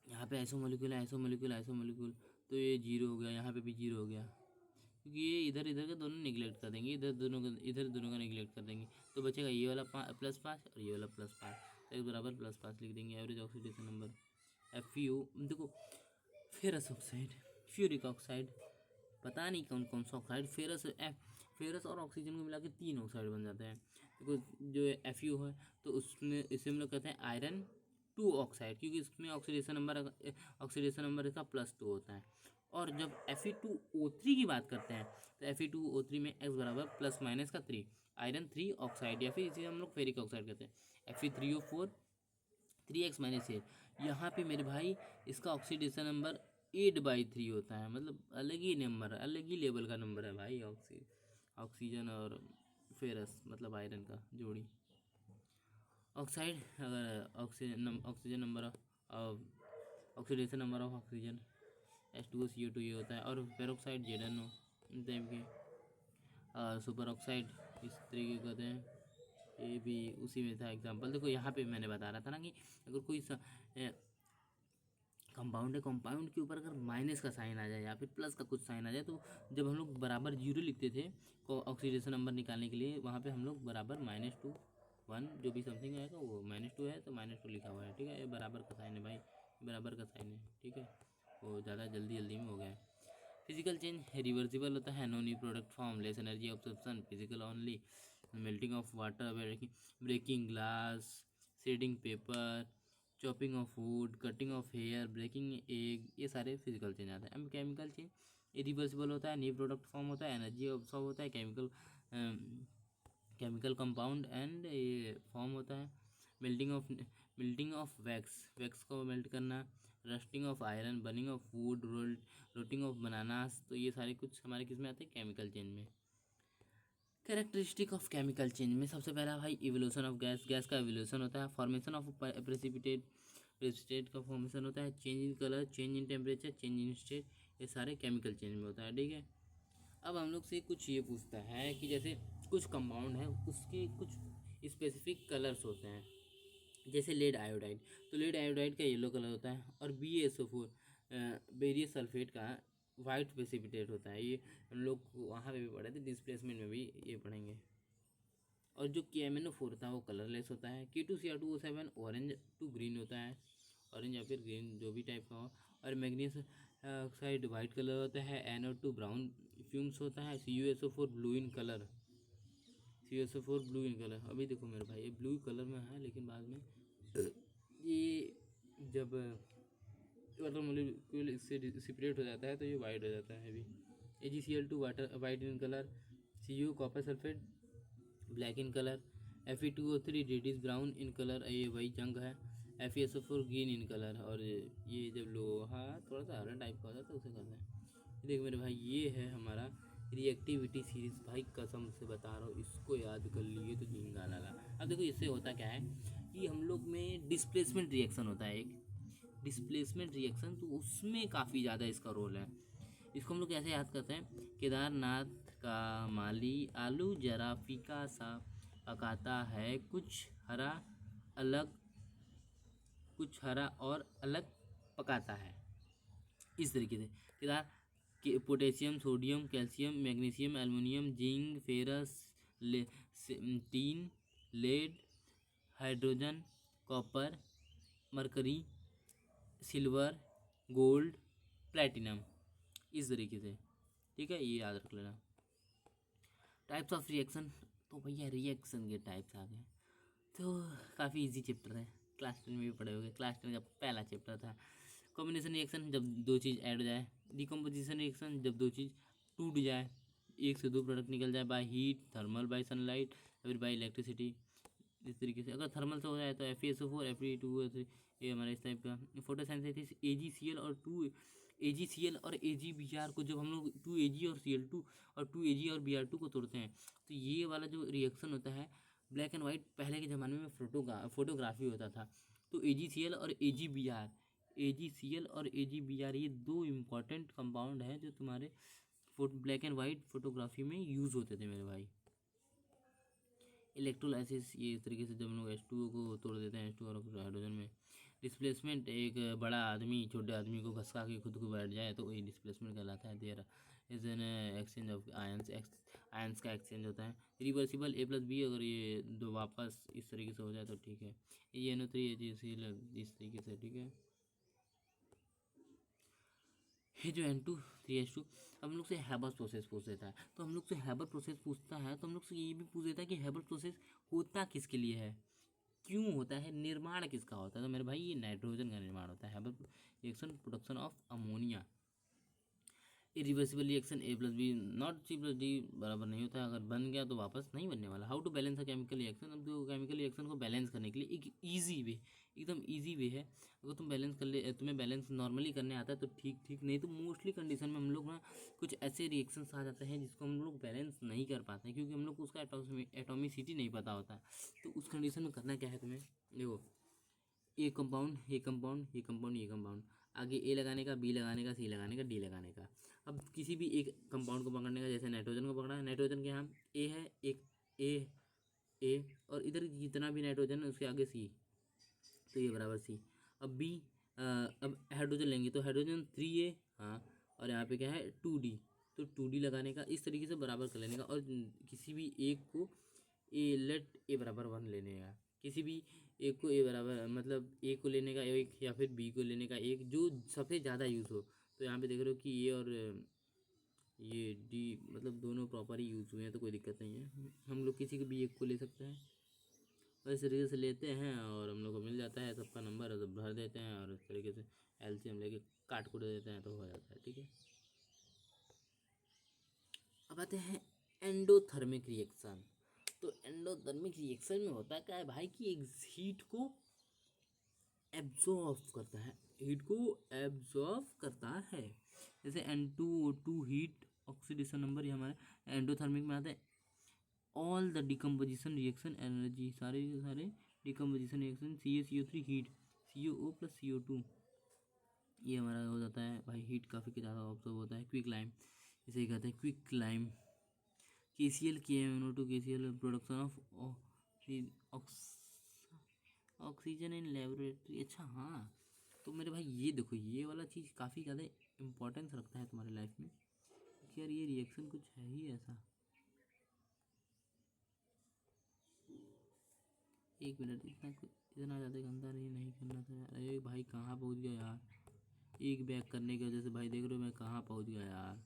यहाँ पे आइसोमोलिक्यूल, तो ये 0 हो गया, यहाँ पे भी 0 हो गया, क्योंकि ये इधर इधर का दोनों निगलेक्ट कर देंगे, इधर दोनों का निगलेक्ट कर देंगे, तो बचेगा ये वाला +5 और ये वाला +5, तो X = +5 लिख देंगे। एवरेज ऑक्सीडेशन नंबर FeO, देखो फेरस ऑक्साइड, फ्यूरिक ऑक्साइड, पता नहीं कौन कौन सा ऑक्साइड, फेरस और ऑक्सीजन को मिला के 3 ऑक्साइड बन जाते हैं। देखो जो FeO है तो उसमें इसे हम लोग कहते हैं आयरन 2 ऑक्साइड, क्योंकि इसमें ऑक्सीडेशन नंबर इसका +2 होता है। और जब Fe2O3 की बात करते हैं तो Fe2O3 में X बराबर ±3 आयरन 3 ऑक्साइड, या फिर इसे हम लोग फेरिक ऑक्साइड कहते हैं Fe3O4 3x-8। यहाँ पे मेरे भाई इसका ऑक्सीडेशन नंबर 8/3 होता है, मतलब अलग ही नंबर, अलग ही लेवल का नंबर है भाई। ऑक्सीजन और फेरस मतलब आयरन का जोड़ी। ऑक्साइड अगर oxygen number of oxidation number of oxygen H2O CO2 ये होता है। और पेरोक्साइड ZnO टाइप के। सुपर ऑक्साइड इस तरीके के होते हैं, ये भी उसी में था एग्जांपल। देखो यहाँ पे मैंने बता रहा था ना कि अगर कोई कंपाउंड है, कंपाउंड के ऊपर अगर माइनस का साइन आ जाए या फिर प्लस का कुछ साइन आ जाए, तो जब हम लोग बराबर 0 लिखते थे ऑक्सीडेशन नंबर निकालने के लिए, वहाँ पे हम लोग बराबर -2 1 जो भी समथिंग आएगा वो -2 है तो -2 लिखा हुआ है, ठीक है। ये बराबर का साइन है भाई, बराबर का साइन है, ठीक है। वो ज़्यादा जल्दी में हो गया है। फिजिकल चेंज रिवर्सिबल होता है, no new product form, less energy absorption, physical only, melting of water, breaking glass, shredding paper, chopping of wood, cutting of hair, breaking egg, ये सारे फिजिकल चेंज आते हैं। केमिकल चेंज इरिवर्सिबल होता है, new product form होता है, energy absorb होता है, केमिकल कंपाउंड एंड ये फॉर्म होता है, मेल्टिंग ऑफ वैक्स को मेल्ट करना, rusting of iron, burning of wood, rotting of bananas. तो ये सारे कुछ हमारे किस में आते हैं, केमिकल चेंज में। कैरेक्टरिस्टिक ऑफ केमिकल चेंज में सबसे पहला भाई इवोल्यूशन ऑफ गैस का इवोल्यूशन होता है, फॉर्मेशन ऑफ प्रेसिपिटेट का फॉर्मेशन होता है, change in colour, change in temperature, change in state, ये सारे केमिकल चेंज में होता है, ठीक है। अब हम लोग से कुछ ये पूछता है कि जैसे कुछ कंपाउंड है उसके कुछ स्पेसिफिक कलर्स होते हैं, जैसे लेड आयोडाइड, तो लेड आयोडाइड का येलो कलर होता है, और BaSO4 बेरियस सल्फेट का वाइट प्रेसिपिटेट होता है। ये हम लोग वहाँ पे भी पढ़े थे, डिस्प्लेसमेंट में भी ये पढ़ेंगे। और जो KMnO4 होता है वो कलरलेस होता है। K2Cr2O7 ऑरेंज टू ग्रीन होता है, ऑरेंज या फिर ग्रीन जो भी टाइप का हो। और मैग्नीशियस ऑक्साइड वाइट कलर होता है, NO2 ब्राउन फ्यूम्स होता है, CuSO4 blue in colour, CuSO4 blue in colour. अभी देखो मेरे भाई ये ब्लू कलर में है, लेकिन बाद में ये जब वाटर मोलिक्यूल इससे सेपरेट हो जाता है तो ये वाइट हो जाता है। अभी AgCl2 water white in colour, Cu copper sulphate black in colour, Fe2O3 reddish brown in colour, ये वही जंग है। FeSO4 green in colour. और ये जब लोहा थोड़ा सा हरा टाइप का होता है तो उसे करते हैं। देख मेरे भाई ये है हमारा रिएक्टिविटी सीरीज, भाई कसम से बता रहा हूँ, इसको याद कर लिए तो झींगा लगा। अब देखो इससे होता क्या है कि हम लोग में डिस्प्लेसमेंट रिएक्शन होता है, एक डिस्प्लेसमेंट रिएक्शन, तो उसमें काफ़ी ज़्यादा इसका रोल है। इसको हम लोग कैसे याद करते हैं, केदारनाथ का माली आलू जरा फीका सा पकाता है, अलग कुछ हरा और अलग पकाता है, इस तरीके से। केदार के potassium, sodium, calcium, magnesium, aluminium, zinc, ferrous, tin, lead, hydrogen, copper, mercury, silver, gold, platinum, इस तरीके से, ठीक है। ये याद रख लेना। टाइप्स ऑफ रिएक्शन, तो भैया रिएक्शन के टाइप्स आ गए, तो काफ़ी इजी चैप्टर है, क्लास 10 में भी पढ़े होंगे। क्लास 10 का पहला चैप्टर था। कॉम्बिनेशन रिएक्शन, जब दो चीज़ ऐड हो जाए। डिकम्पोजिशन रिएक्शन, जब दो चीज़ टूट जाए, एक से दो प्रोडक्ट निकल जाए, by heat, thermal, bye sunlight, या फिर बाय इलेक्ट्रिसिटी, इस तरीके से। अगर थर्मल से हो जाए तो FeSO4 Fe2O3, ये हमारे इस टाइप का। फोटोसिंथेसिस AgCl और AgBr को जब हम लोग 2Ag और Cl2 और 2Ag और Br2 को तोड़ते हैं, तो ये वाला जो रिएक्शन होता है ब्लैक एंड वाइट, पहले के ज़माने में फोटोग्राफी होता था। तो AgCl और AgBr ये दो इम्पॉर्टेंट कंपाउंड हैं जो तुम्हारे ब्लैक एंड वाइट फोटोग्राफी में यूज़ होते थे मेरे भाई। इलेक्ट्रोलाइसिस, ये इस तरीके से जब हम लोग H2O को तोड़ देते हैं, H2 और हाइड्रोजन में। डिस्प्लेसमेंट, एक बड़ा आदमी छोटे आदमी को घसका के खुद को बैठ जाए तो ये डिस्प्लेसमेंट कहलाता है। There is an exchange of ions का एक्सचेंज होता है। रिवर्सिबल A+B, अगर ये दो वापस इस तरीके से हो जाए तो ठीक है। ये NO3 AgCl इस तरीके से, ठीक है। ये जो N2 3H2 हम लोग से हैबर प्रोसेस पूछ लेता है, तो हम लोग से हैबर प्रोसेस पूछता है तो हम लोग से ये भी पूछ लेता है कि हैबर प्रोसेस होता किसके लिए है, क्यों होता है, निर्माण किसका होता है। तो मेरे भाई ये नाइट्रोजन का निर्माण होता है। Haber reaction production of ammonia. Irreversible reaction A+B not C+D बराबर नहीं होता है, अगर बन गया तो वापस नहीं बनने वाला। How to balance a chemical reaction. अब देखो केमिकल रिएक्शन को बैलेंस करने के लिए एक ईजी वे, एकदम ईजी वे है। अगर तुम बैलेंस कर ले, तुम्हें बैलेंस नॉर्मली करने आता है तो ठीक ठीक, नहीं तो मोस्टली कंडीशन में हम लोग ना कुछ ऐसे रिएक्शंस आ जाते हैं जिसको हम लोग बैलेंस नहीं कर पाते हैं, क्योंकि हम लोग को उसका एटोमिसिटी नहीं पता होता है। तो उस कंडीशन में करना क्या है तुम्हें, देखो ए कंपाउंड, ये कंपाउंड, ये कंपाउंड, ये कंपाउंड, आगे ए लगाने का, बी लगाने का, सी लगाने का, डी लगाने का। अब किसी भी एक कंपाउंड को पकड़ने का, जैसे नाइट्रोजन को पकड़ा है, नाइट्रोजन के यहाँ ए है, एक ए और इधर जितना भी नाइट्रोजन है उसके आगे सी, तो ये बराबर सी। अब बी, अब हाइड्रोजन लेंगे तो हाइड्रोजन 3A, हाँ, और यहाँ पे क्या है 2D, तो 2D लगाने का, इस तरीके से बराबर कर लेने का। और किसी भी एक को ए बराबर 1 लेने का, किसी भी एक को ए बराबर मतलब ए को लेने का एक, या फिर बी को लेने का एक, जो सबसे ज़्यादा यूज़ हो। तो यहाँ पे देख रहे हो कि ए और ये डी मतलब दोनों प्रॉपर ही यूज़ हुए हैं, तो कोई दिक्कत नहीं है, हम लोग किसी के भी एक को ले सकते हैं। और इस तरीके से लेते हैं और हम लोग को मिल जाता है सबका नंबर, और भर देते हैं और इस तरीके से एलसीएम लेके काट कूट देते हैं तो हो जाता है, ठीक है। अब आते हैं एंडोथर्मिक रिएक्शन। तो एंडोथर्मिक रिएक्शन में होता क्या है भाई कि एक हीट को एब्जॉर्ब करता है, हीट को एब्जॉर्ब करता है। जैसे N2O2 हीट ऑक्सीडेशन नंबर, ये हमारे एंडोथर्मिक में आता है। All the decomposition reaction energy, सारे के सारे decomposition reaction CaCO3 heat, COO + CO2, ये हमारा हो जाता है भाई, हीट काफ़ी ज़्यादा ऑब्जॉर्व होता है। क्विक लाइम, इसे कहते हैं quick lime. KCl KMNO2 KCl production of oxygen in laboratory. अच्छा हाँ, तो मेरे भाई ये देखो, ये वाला चीज़ काफ़ी ज़्यादा इम्पोर्टेंस रखता है तुम्हारे लाइफ में कि यार ये रिएक्शन कुछ है ही ऐसा। एक मिनट, इतना ज़्यादा गंदा नहीं करना था यार। अरे भाई कहाँ पहुँच गया यार, एक बैग करने की वजह से भाई देख रहे हो मैं कहाँ पहुँच गया यार,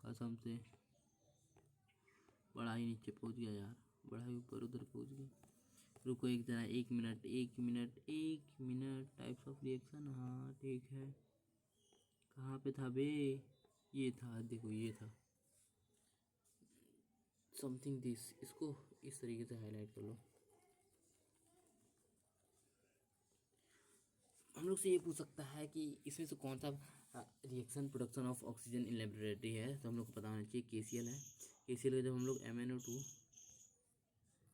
कसम से बड़ा ही नीचे पहुँच गया यार, बड़ा ही ऊपर उधर पहुँच गया। रुको एक जरा, एक मिनट एक मिनट एक मिनट। टाइप्स ऑफ रिएक्शन, हाँ ठीक है, कहाँ पे था बे, ये था, देखो ये था समथिंग दिस, इसको इस तरीके से हाईलाइट कर लो। हम लोग से ये पूछ सकता है कि इसमें से कौन सा reaction production of oxygen in laboratory है, तो हम लोग को पता होना चाहिए KCl है। KCl का जब हम लोग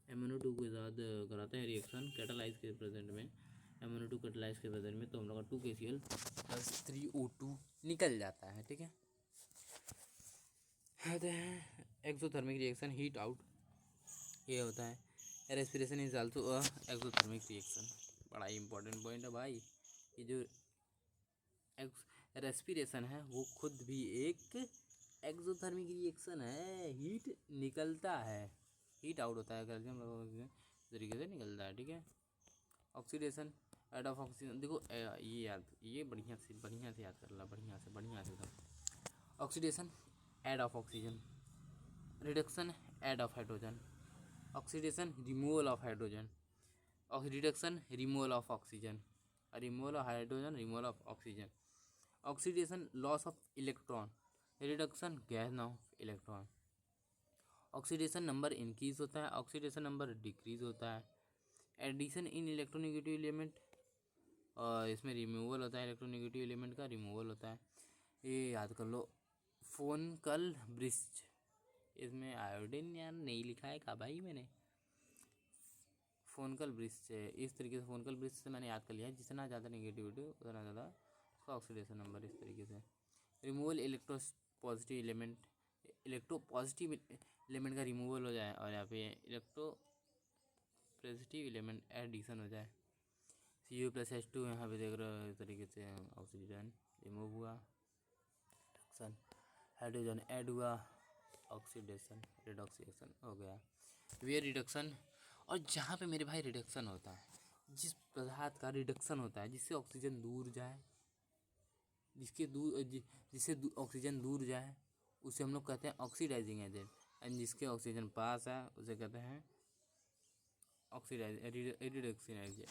MnO2 के साथ कराते हैं रिएक्शन कैटालाइज के प्रेजेंट में, MnO2 कैटालाइज के प्रेजेंट में, तो हम लोग का 2KCl + 3O2 निकल जाता है, ठीक है। आते हैं एक्सोथर्मिक रिएक्शन, हीट आउट, ये होता है। Respiration is also a exothermic reaction, बड़ा ही इंपॉर्टेंट पॉइंट है भाई। ये जो रेस्पिरेशन है वो खुद भी एक एक्सोथर्मिक रिएक्शन है, हीट निकलता है, हीट आउट होता है, कैल्शियम इस तरीके से निकलता है, ठीक है। ऑक्सीडेशन एड ऑफ ऑक्सीजन, देखो ये बढ़िया से याद कर ला, बढ़िया से oxidation add of oxygen, reduction add of hydrogen, oxidation removal of hydrogen, reduction removal of oxygen, removal of hydrogen removal of oxygen, oxidation loss of electron, reduction gain of electron, oxidation number increase होता है, oxidation number decrease होता है, addition in electronegative element, और इसमें removal होता है, electronegative element का removal होता है। ये याद कर लो, फोनकल ब्रिज, इसमें आयोडीन यार नहीं लिखा है का भाई मैंने, फोनकल ब्रिज से, इस तरीके से फोनकल ब्रिज से मैंने याद कर लिया है, जितना ज़्यादा नेगेटिविटी उतना ज़्यादा उसका ऑक्सीडेशन नंबर, इस तरीके से। रिमूवल इलेक्ट्रो पॉजिटिव एलिमेंट का रिमूवल हो जाए, और यहाँ पे इलेक्ट्रो पॉजिटिव एलिमेंट एडिशन हो जाए, Cu+H2, यहाँ पे देख रहे हो इस तरीके से ऑक्सीजन रिमूव हुआ, रिडक्शन, हाइड्रोजन ऐड हुआ, ऑक्सीडेशन रिडॉक्सिएशन हो गया, वे रिडक्शन। और जहाँ पे मेरे भाई रिडक्शन होता है, जिस पदार्थ का रिडक्शन होता है जिससे ऑक्सीजन दूर जाए, जिससे ऑक्सीजन दूर जाए उसे हम लोग कहते हैं ऑक्सीडाइजिंग एजेंट, एंड जिसके ऑक्सीजन पास है उसे कहते हैं रिड्यूसिंग एजेंट,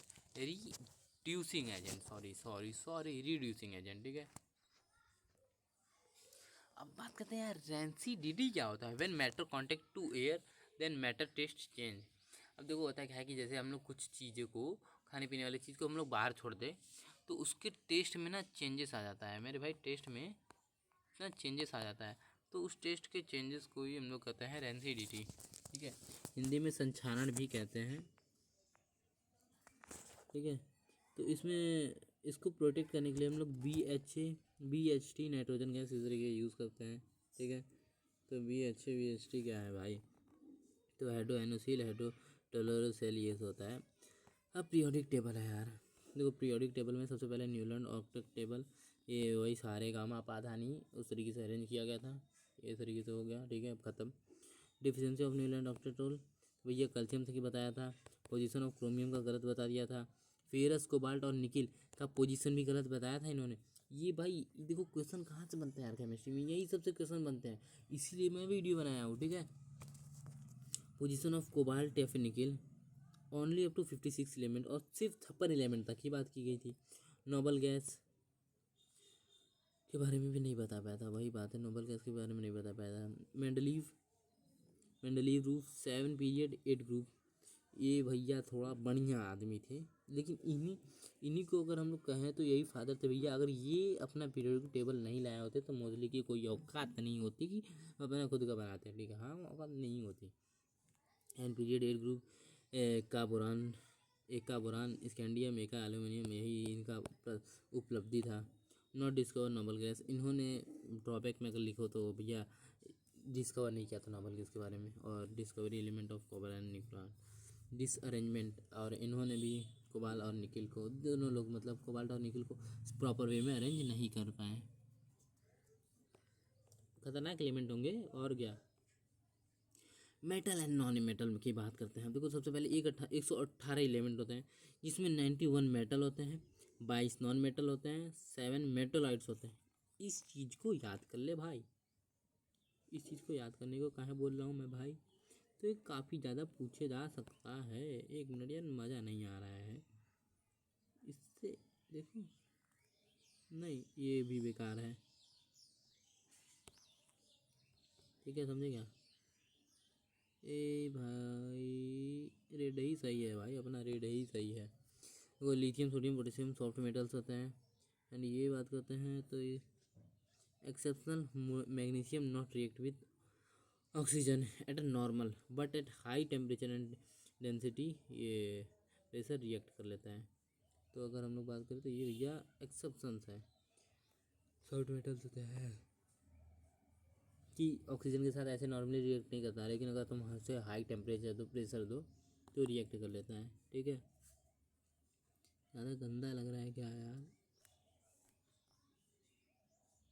रिड्यूसिंग एजेंट। ठीक है, अब बात करते हैं यार रेंसिडिटी क्या होता है। When matter contact to air then matter taste change. अब देखो होता है क्या है कि जैसे हम लोग कुछ चीज़ों को, खाने पीने वाली चीज़ को हम लोग बाहर छोड़ दें तो उसके टेस्ट में ना चेंजेस आ जाता है मेरे भाई, टेस्ट में ना चेंजेस आ जाता है। तो उस टेस्ट के चेंजेस को ही हम लोग कहते हैं रेंसिडिटी। ठीक है, हिंदी में संक्षारण भी कहते हैं। ठीक है, तो इसमें इसको प्रोटेक्ट करने के लिए हम लोग BHT नाइट्रोजन गैस इस तरीके यूज़ करते हैं। ठीक है, तो BHT क्या है भाई, तो हाइड्रोएनोसिल हाइड्रोटोलोरोसेल ये होता है। अब पीरियोडिक टेबल है यार, देखो पीरियोडिक टेबल में सबसे पहले न्यूलैंड ऑक्टेट टेबल, ये वही सारे गामा पाधानी उस तरीके से अरेंज किया गया था, ये तरीके से हो गया। ठीक है, अब ख़त्म। डिफिशिएंसी ऑफ न्यूलैंड ऑक्टेटोल, भैया कैल्शियम से की बताया था। पोजीशन ऑफ क्रोमियम का गलत बता दिया था। फेरस कोबाल्ट और निकिल का पोजीशन भी गलत बताया था इन्होंने। ये भाई देखो क्वेश्चन कहाँ से बनते हैं यार केमिस्ट्री में, यही सबसे क्वेश्चन बनते हैं, इसीलिए मैं वीडियो बनाया हूँ। ठीक है, पोजीशन ऑफ कोबाल्ट या फिर nickel only up to 56 element, और सिर्फ 56 एलिमेंट तक ही बात की गई थी। नोबल गैस के बारे में भी नहीं बता पाया था, वही बात है, नोबल गैस के बारे में नहीं बता पाया था। मेंडलीव रूफ 7 पीरियड 8 ग्रुप, ये भैया थोड़ा बढ़िया आदमी थे, लेकिन इन्हीं को अगर हम लोग कहें तो यही फादर थे भैया। अगर ये अपना पीरियड टेबल नहीं लाए होते तो मोस्टली की कोई औकात नहीं होती कि अपना खुद का बनाते हैं। ठीक है, हाँ औकात नहीं होती। एन पीरियड 8 ग्रुप एका बोरान स्कैंडियम एका एल्यूमिनियम, यही इनका उपलब्धि था। नॉट डिस्कवर नोबल गैस, इन्होंने ड्रॉबैक में अगर लिखो तो भैया डिस्कवर नहीं किया था नोबल गैस के बारे में। और discovery element of cobalt and nickel disarrangement, और इन्होंने भी कोबाल और निकिल को, दोनों लोग मतलब कोबाल्ट और निकिल को प्रॉपर वे में अरेंज नहीं कर पाए। खतरनाक एलिमेंट होंगे और क्या। मेटल एंड नॉन मेटल की बात करते हैं। देखो सबसे पहले 118 एलिमेंट होते हैं, जिसमें 91 मेटल होते हैं, 22 नॉन मेटल होते हैं, 7 मेटोलाइट्स होते हैं। इस चीज़ को याद कर ले भाई, इस चीज़ को याद करने को कहाँ बोल रहा हूँ मैं भाई, तो ये काफ़ी ज़्यादा पूछे जा सकता है। एक मिनट यार, मज़ा नहीं आ रहा है इससे, देखो नहीं ये भी बेकार है। ठीक है, समझे क्या। ए भाई रेड ही सही है भाई, अपना रेड ही सही है। वो lithium sodium potassium soft metals होते हैं। एंड ये बात करते हैं तो ये exceptional magnesium not react with oxygen eight normal but at high temperature and density, ये प्रेशर रिएक्ट कर लेता है। तो अगर हम लोग बात करें तो ये भैया एक्सेप्शंस है, सॉफ्ट मेटल्स होते हैं कि ऑक्सीजन के साथ ऐसे नॉर्मली रिएक्ट नहीं करता, लेकिन अगर तुम उससे हाई टेम्परेचर दो, प्रेशर दो तो रिएक्ट कर लेता है। ठीक है, ज़्यादा गंदा लग रहा है क्या यार,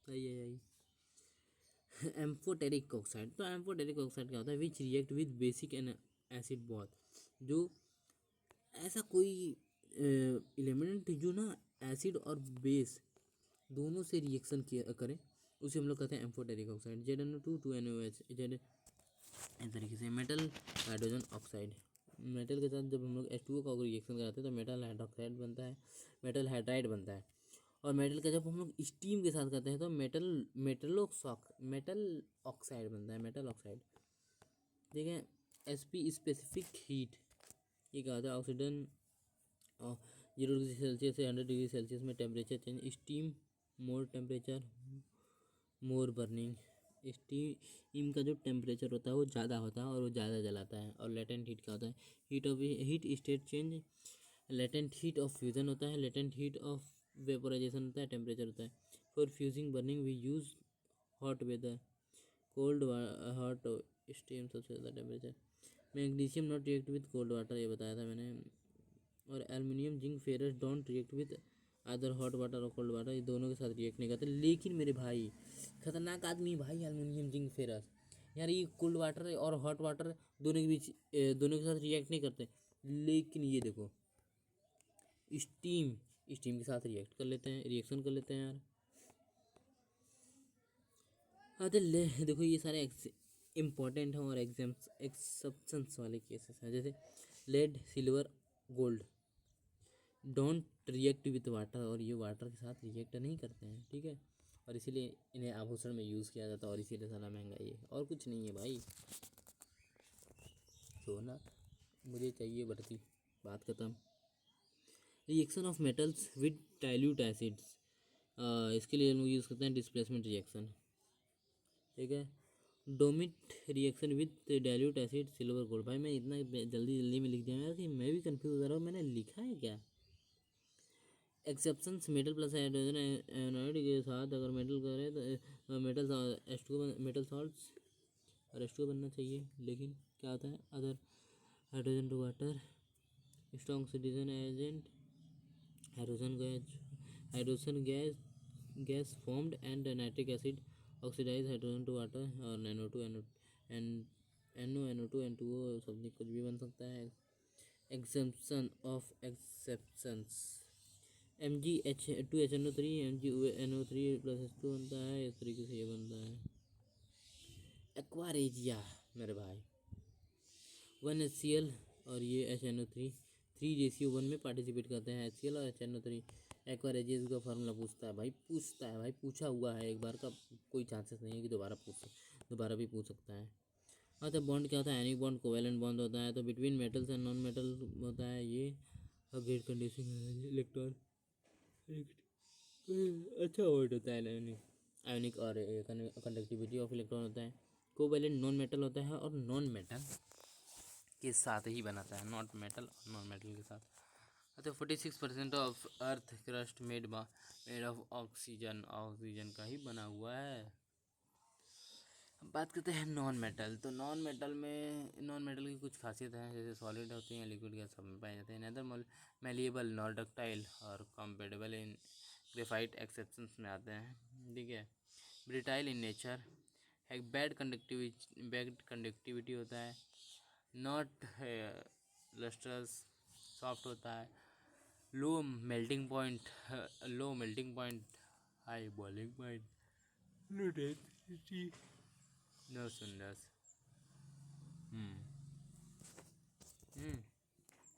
सही है यही। एम्फोटेरिक ऑक्साइड, तो एम्फोटेरिक ऑक्साइड क्या होता है, विच react with basic and acid both, जो ऐसा कोई एलिमेंट जो ना एसिड और बेस दोनों से रिएक्शन किया करें उसे हम लोग कहते हैं amphoteric oxide. ZnO2 2NOH Z, इस तरीके से। मेटल हाइड्रोजन ऑक्साइड, मेटल के साथ जब हम लोग H2O का रिएक्शन कराते हैं तो मेटल हाइड्रोक्साइड बनता है, मेटल हाइड्राइड बनता है। और मेटल का जब हम लोग स्टीम के साथ करते हैं तो मेटल ऑक्साइड बनता है, मेटल ऑक्साइड। ठीक है, SP स्पेसिफिक हीट, ये क्या होता है, ऑक्सीजन 0 डिग्री सेल्सियस से 100 डिग्री सेल्सियस में टेम्परेचर चेंज, स्टीम मोर टेम्परेचर मोर बर्निंग, स्टीम का जो टेम्परेचर होता है वो ज़्यादा होता है और वो ज़्यादा जलाता है। और लेटेंट हीट क्या होता है, heat state change, latent heat of fusion होता है, लेटेंट हीट ऑफ वेपोराइजेशन होता है, टेम्परेचर होता है। For fusing burning we use hot weather, cold hot steam सबसे ज़्यादा temperature. Magnesium not react with cold water, ये बताया था मैंने। और aluminium zinc ferrous don't react with other hot water और कोल्ड वाटर, ये दोनों के साथ रिएक्ट नहीं करते। लेकिन मेरे भाई खतरनाक आदमी भाई एल्युमिनियम जिंक फेरस, यार ये कोल्ड वाटर और हॉट वाटर दोनों के बीच दोनों के साथ रिएक्ट नहीं करते, लेकिन ये देखो स्टीम के साथ रिएक्ट कर लेते हैं, रिएक्शन कर लेते हैं यार। अरे ले देखो ये सारे इम्पोर्टेंट हैं और एक्सेप्शंस वाले केसेस हैं, जैसे lead silver gold don't react with water, और ये वाटर के साथ रिएक्ट नहीं करते हैं, ठीक है, और इसीलिए इन्हें आभूषण में यूज़ किया जाता है और इसीलिए सारा महंगा ये है, और कुछ नहीं है भाई। सोना मुझे चाहिए बढ़ती, बात खत्म। Reaction of metals with dilute acids, इसके लिए हम लोग यूज़ करते हैं डिस्प्लेसमेंट रिएक्शन, ठीक है। डोमिट reaction with dilute acid silver gold, भाई मैं इतना जल्दी जल्दी में लिख दिया यार कि मैं भी कंफ्यूज हो रहा हूँ, मैंने लिखा है क्या। Exceptions metal plus hydrogen anode के साथ अगर मेटल करें तो मेटल H2 मेटल सॉल्ट्स और H2 बनना चाहिए, लेकिन क्या होता है other hydrogen to water strong oxidation agent hydrogen gas formed and nitric acid oxidize hydrogen to water और NO2 N2O समथिंग कुछ भी बन सकता है। Exemption of exceptions MgH2HNO3 MgNO3 plus H2 बनता है, इस तरीके से ये बनता है। एक्वारेजिया मेरे भाई 1HCl और ये HNO3 3:1 में पार्टिसिपेट करते हैं, HCl और HNO3। एक्वारेजिया का फार्मूला पूछता है भाई, पूछा हुआ है एक बार का, कोई चांसेस नहीं है कि दोबारा भी पूछ सकता है। हाँ तो बॉन्ड क्या होता है, एनिक बॉन्ड कोवेलेंट बॉन्ड होता है, तो between metals and non metal होता है ये ग्रेड कंडीशनिंग इलेक्ट्रॉन अच्छा वर्ड होता है आयोनिक और कंडक्टिविटी ऑफ इलेक्ट्रॉन होता है। कोवेलेंट नॉन मेटल होता है और नॉन मेटल के साथ ही बनाता है, नॉट मेटल और नॉन मेटल के साथ। तो 46% of earth crust made of oxygen का ही बना हुआ है। अब बात करते हैं नॉन मेटल, तो नॉन मेटल की कुछ खासियत है, जैसे सॉलिड होती हैं, लिक्विड गैस सब में पाए जाते हैं, नेदर मेलिएबल नॉर डक्टाइल और कॉम्पेटेबल इन ग्रेफाइट एक्सेप्शंस में आते हैं, ठीक है। ब्रिटाइल इन नेचर, एक बैड कंडक्टिविटी होता है, नॉट लस्टर्स सॉफ्ट होता है, low melting point high boiling point, low density, no sonorous,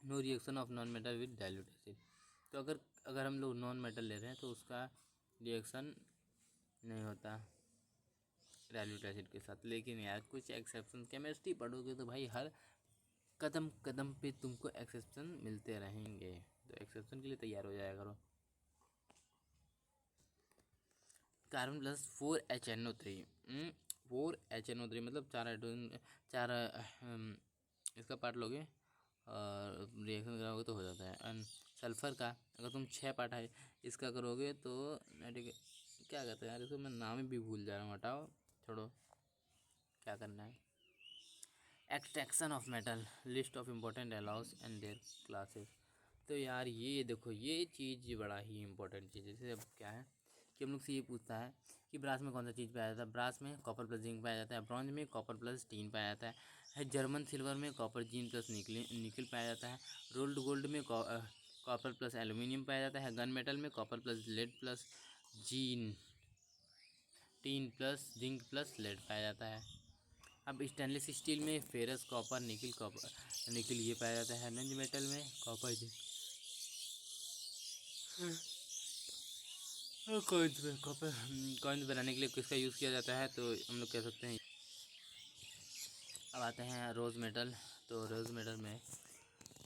no reaction of non metal with dilute acid. तो अगर हम लोग नॉन मेटल ले रहे हैं तो उसका रिएक्शन नहीं होता डाइल्यूट एसिड के साथ, लेकिन यार कुछ एक्सेप्शन, केमिस्ट्री पढ़ोगे तो भाई हर कदम कदम पे तुमको एक्सेप्शन मिलते रहेंगे, तो एक्सेप्शन के लिए तैयार हो जाया करो। कार्बन प्लस 4HNO3 4HNO3 मतलब 4 हाइड्रोजन 4 इसका पार्ट लोगे और रिएक्शन कराओगे तो हो जाता है। एंड सल्फ़र का अगर तुम 6 पार्ट है इसका करोगे तो क्या कहते हैं यार इसको, मैं नाम ही भी भूल जा रहा हूँ, हटाओ छोड़ो, क्या करना है। Extraction of metal, list of important alloys and their classes. तो यार ये देखो ये चीज़ बड़ा ही इंपॉर्टेंट चीज़ है। जैसे अब क्या है कि हम लोग से ये पूछता है कि ब्रास में कौन सा चीज़ पाया जाता है, ब्रास में कॉपर प्लस जिंक पाया जाता है, ब्रॉन्ज में कॉपर प्लस टीन पाया जाता है, जर्मन सिल्वर में कॉपर जिंक प्लस निकल पाया जाता है, रोल्ड गोल्ड में कॉपर प्लस एल्यूमिनियम पाया जाता है, गन मेटल में copper plus lead plus tin plus zinc plus lead पाया जाता है। अब स्टेनलेस स्टील में फेरस कॉपर निकल ये पाया जाता है, नंज मेटल में कॉपर जिंक कॉइन्स बनाने के लिए किसका यूज़ किया जाता है, तो हम लोग कह सकते हैं। अब आते हैं रोज़ मेटल, तो रोज़ मेटल में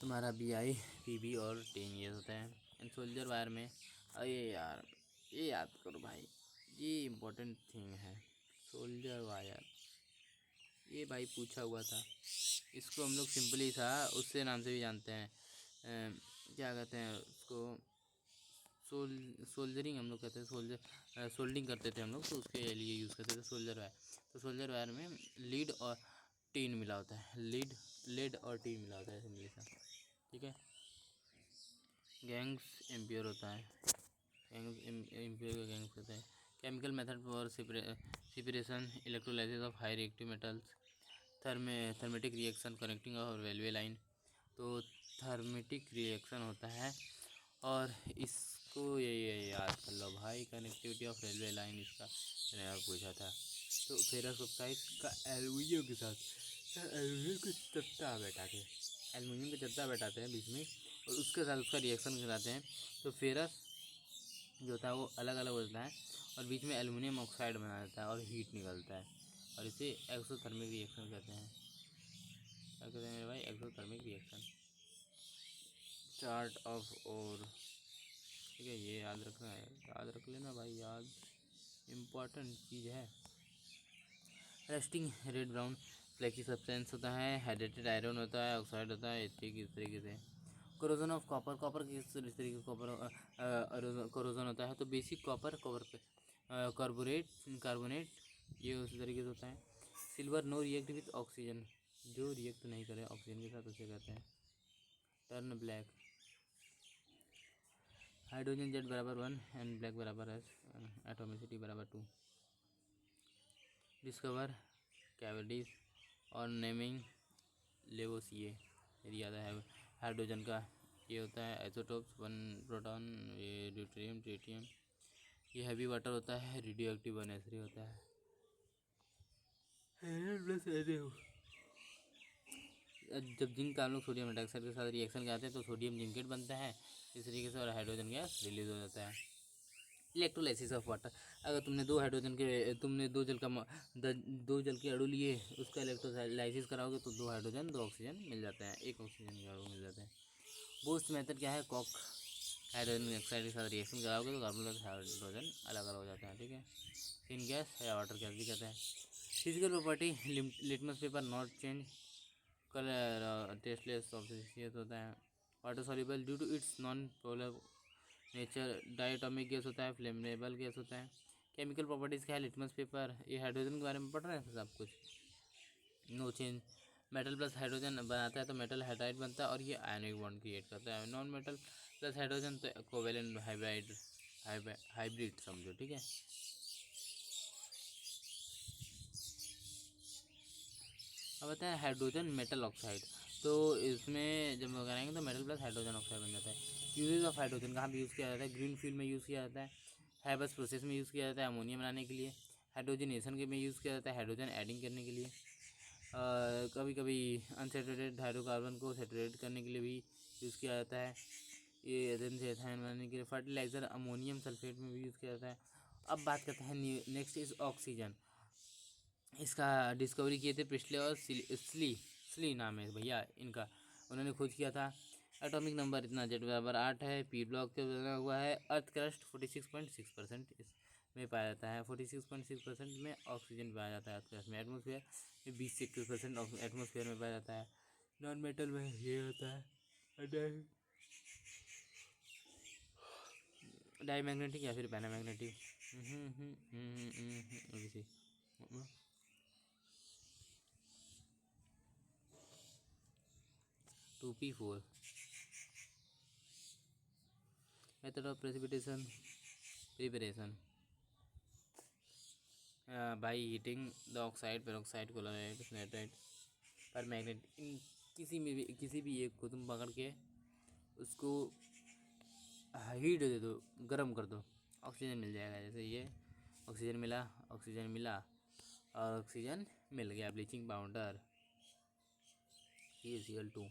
तुम्हारा BI PB और 10 ये होते हैं। एंड सोल्जर वायर में अरे यार ये याद करो भाई, ये इम्पोर्टेंट थिंग है, सोल्जर वायर ये भाई पूछा हुआ था, इसको हम लोग सिंपली था उससे नाम से भी जानते हैं, क्या कहते हैं उसको, सोल्जरिंग हम लोग कहते हैं, सोल्डिंग करते थे हम लोग, तो उसके लिए यूज़ करते थे सोल्जर वायर। तो सोल्जर वायर में लीड और टीन मिला होता है, लेड और टीन मिला होता है सिंपली सा, ठीक है। गैंग्स एम्पियर होता है, एम्पियर का गैंग्स होता है। Chemical method for separation electrolysis of high reactive metals, thermite reaction connecting और रेलवे लाइन, तो थर्मेटिक रिएक्शन होता है और इसको ये याद कर लो भाई, कनेक्टिविटी ऑफ रेलवे लाइन इसका मैंने पूछा था। तो फेरस ऑक्साइड का एल्यूमिनियम के साथ एल्यूमिनियम का चत्ता बैठाते हैं बीच में, और उसके साथ उसका रिएक्शन कराते हैं, तो फेरस जो होता है वो अलग अलग हो जाता है और बीच में एल्युमिनियम ऑक्साइड बना देता है और हीट निकलता है, और इसे एक्सोथर्मिक रिएक्शन कहते हैं। क्या कहते हैं मेरे भाई? Exothermic reaction. चार्ट ऑफ और, ठीक है, ये याद रखना है, याद रख लेना भाई, याद इम्पॉर्टेंट चीज़ है। Resting red brown flaky substance होता है, हाइड्रेटेड आयरन होता है, ऑक्साइड होता है, ठीक इस तरीके से। कोरोजन ऑफ कॉपर, कॉपर किस तरीके से कॉपर कोरोजन होता है, तो बेसिक कॉपर पे कार्बोनेट ये उसी तरीके से होता है। Silver no react with oxygen, जो रिएक्ट नहीं करे ऑक्सीजन के साथ उसे कहते हैं टर्न ब्लैक। हाइड्रोजन जेड बराबर 1 एंड ब्लैक बराबर है एटोमिसिटी बराबर 2। डिस्कवर कैविटीज और नेमिंग लेवोसिए, यदि याद है हाइड्रोजन का ये होता है आइसोटोप्स 1 प्रोटॉन, ये ड्यूटेरियम ट्रिटियम, ये हैवी वाटर होता है, रेडियो एक्टिव 1s3 होता है। जब जिंक का हम लोग सोडियम हाइड्रोक्साइड के साथ रिएक्शन कराते हैं तो सोडियम जिंकेट बनता है इस तरीके से, और हाइड्रोजन गैस रिलीज हो जाता है। इलेक्ट्रोलाइसिस ऑफ वाटर, अगर तुमने दो जल का दो जल के अणु लिए, उसका इलेक्ट्रोलाइसिस कराओगे तो 2 हाइड्रोजन 2 ऑक्सीजन मिल जाते हैं, 1 ऑक्सीजन के अणु मिल जाते हैं। बोस्ट मेथड क्या है? कॉक हाइड्रोजन ऑक्साइड के साथ रिएक्शन कराओगे तो कार्बन प्लस हाइड्रोजन अलग अलग हो जाते हैं, ठीक है। सिन गैस या वाटर गैस भी कहते हैं। Physical property, litmus paper not change colour, tasteless obvious होता है। Water soluble due to its non polar nature, diatomic gas होता है, फ्लेमेबल गैस होता है। केमिकल प्रॉपर्टीज़ क्या है? लिटमस पेपर, ये हाइड्रोजन के बारे में पढ़ रहे हैं सब कुछ। No change, metal plus hydrogen बनाता है तो मेटल हाइड्राइड बनता है और ये आयनिक बॉन्ड क्रिएट करता है। नॉन मेटल प्लस हाइड्रोजन तो कोवेलेंट हाइब्रिड समझो, ठीक है। अब बताते हैं हाइड्रोजन मेटल ऑक्साइड, तो इसमें जब कराएंगे तो मेटल प्लस हाइड्रोजन ऑक्साइड बन जाता है। यूजेज ऑफ हाइड्रोजन कहाँ पे यूज़ किया जाता है? ग्रीन फील्ड में यूज़ किया जाता है, हैबस प्रोसेस में यूज़ किया जाता है अमोनिया बनाने के लिए, हाइड्रोजनेशन के में यूज़ किया जाता है हाइड्रोजन एडिंग करने के लिए, कभी कभी अनसेचुरेटेड हाइड्रोकार्बन को सेचुरेट करने के लिए भी यूज़ किया जाता है, ये एथेन से एथाइन बनाने के लिए। फर्टिलाइज़र अमोनियम सल्फेट में भी यूज़ किया जाता है। अब बात करते हैं नेक्स्ट इज ऑक्सीजन। इसका डिस्कवरी किए थे प्रिस्ले और स्ली नाम है भैया इनका, उन्होंने खोज किया था। एटॉमिक नंबर इतना जेड बराबर 8 है, पी ब्लॉक से बना हुआ है। अर्थ क्रस्ट 46.6% इसमें पाया जाता है, 46.6% में ऑक्सीजन पाया जाता है अर्थ क्रस्ट में। एटमोसफेयर में 20 से 21% एटमोसफेयर में पाया जाता है। नॉन मेटल में ये होता है डाईमैग्नेटिक या फिर paramagnetic. 2p4 method of precipitation preparation by heating the oxide peroxide chloride nitride पर मैग्नेट, इन किसी भी एक को तुम पकड़ के उसको हीट दे दो, गर्म कर दो, ऑक्सीजन मिल जाएगा। जैसे ये ऑक्सीजन मिला और ऑक्सीजन मिल गया, bleaching powder CaCl2।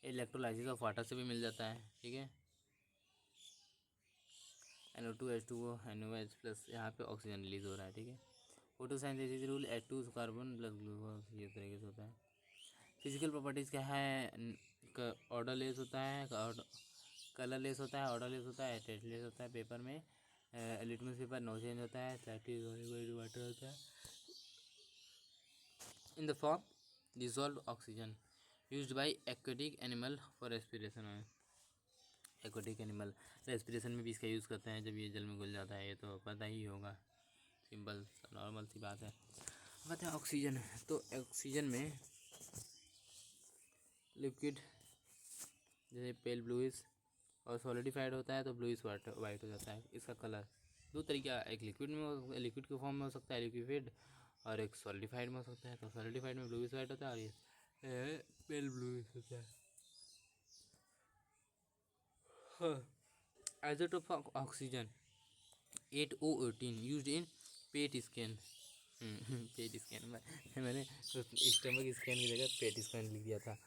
Electrolysis of water से भी मिल जाता है, ठीक है। NO2H2O NOH प्लस, यहाँ पे ऑक्सीजन रिलीज हो रहा है, ठीक है। Photosynthesis rule H2 carbon plus glucose, ये तरीके से होता है। फिजिकल प्रॉपर्टीज़ क्या है? ऑर्डरलेस होता है, कलरलेस होता है, ऑर्डरलेस होता है, टेस्टलेस होता है। पेपर में लिटमस पेपर नो चेंज होता है, स्लाइटली वाटर होता है। In the form dissolve oxygen used by aquatic animal for respiration. Aquatic animal respiration में भी इसका यूज़ करते हैं जब ये जल में घुल जाता है, ये तो पता ही होगा, सिंपल नॉर्मल सी बात है। बात है ऑक्सीजन, तो ऑक्सीजन में लिक्विड जैसे पेल ब्लूइश और सॉलिडिफाइड होता है तो ब्लूइश वाइट हो जाता है। इसका कलर दो तरीका, एक लिक्विड के फॉर्म में हो सकता है लिक्विड, और एक सॉलिडिफाइड में हो सकता है। तो सॉलिडिफाइड में ब्लूइश वाइट होता है और ये पेल ब्लूइश होता है। Isotope of oxygen 8O18 used in PET scan. PET scan मैंने स्टमक स्कैन की जगह पेट स्कैन लिख दिया था।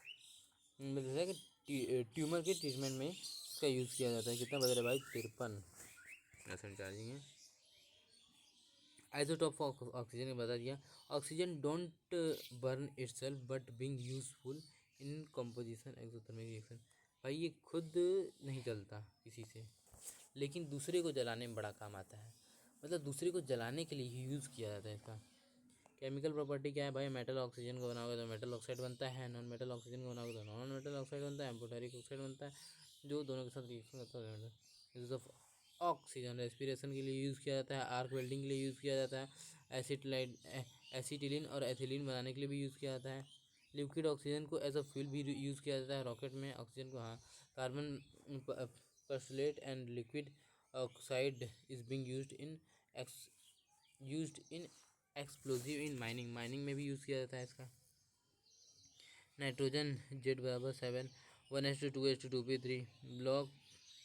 मतलब है कि ट्यूमर के ट्रीटमेंट में इसका यूज़ किया जाता है। कितना बदल है भाई, 53% चार्जिंग है। आइसोटोप ऑफ ऑक्सीजन ने बता दिया, oxygen don't burn itself but being useful in composition exothermic reaction. भाई ये खुद नहीं चलता किसी से, लेकिन दूसरे को जलाने में बड़ा काम आता है। मतलब दूसरे को जलाने के लिए ही यूज़ किया जाता है इसका। केमिकल प्रॉपर्टी क्या है भाई, मेटल ऑक्सीजन को बनाओगे तो मेटल ऑक्साइड बनता है, नॉन मेटल ऑक्सीजन को बनाओगे तो नॉन मेटल ऑक्साइड बनता है, एम्फोटेरिक ऑक्साइड बनता है, जो दोनों के साथ रिएक्शन करता है। यूज ऑफ ऑक्सीजन रेस्पिरेशन के लिए यूज़ किया जाता है, आर्क वेल्डिंग के लिए यूज़ किया जाता है, एसिटिलीन और एथिलीन बनाने के लिए भी यूज़ किया जाता है। लिक्विड ऑक्सीजन को एज अ फ्यूल भी यूज़ किया जाता है रॉकेट में। ऑक्सीजन को, हाँ, carbon persulphate and liquid oxide is being used in explosive in mining में भी यूज़ किया जाता है इसका। नाइट्रोजन जेड बराबर 7 1:2:2p3 ब्लॉक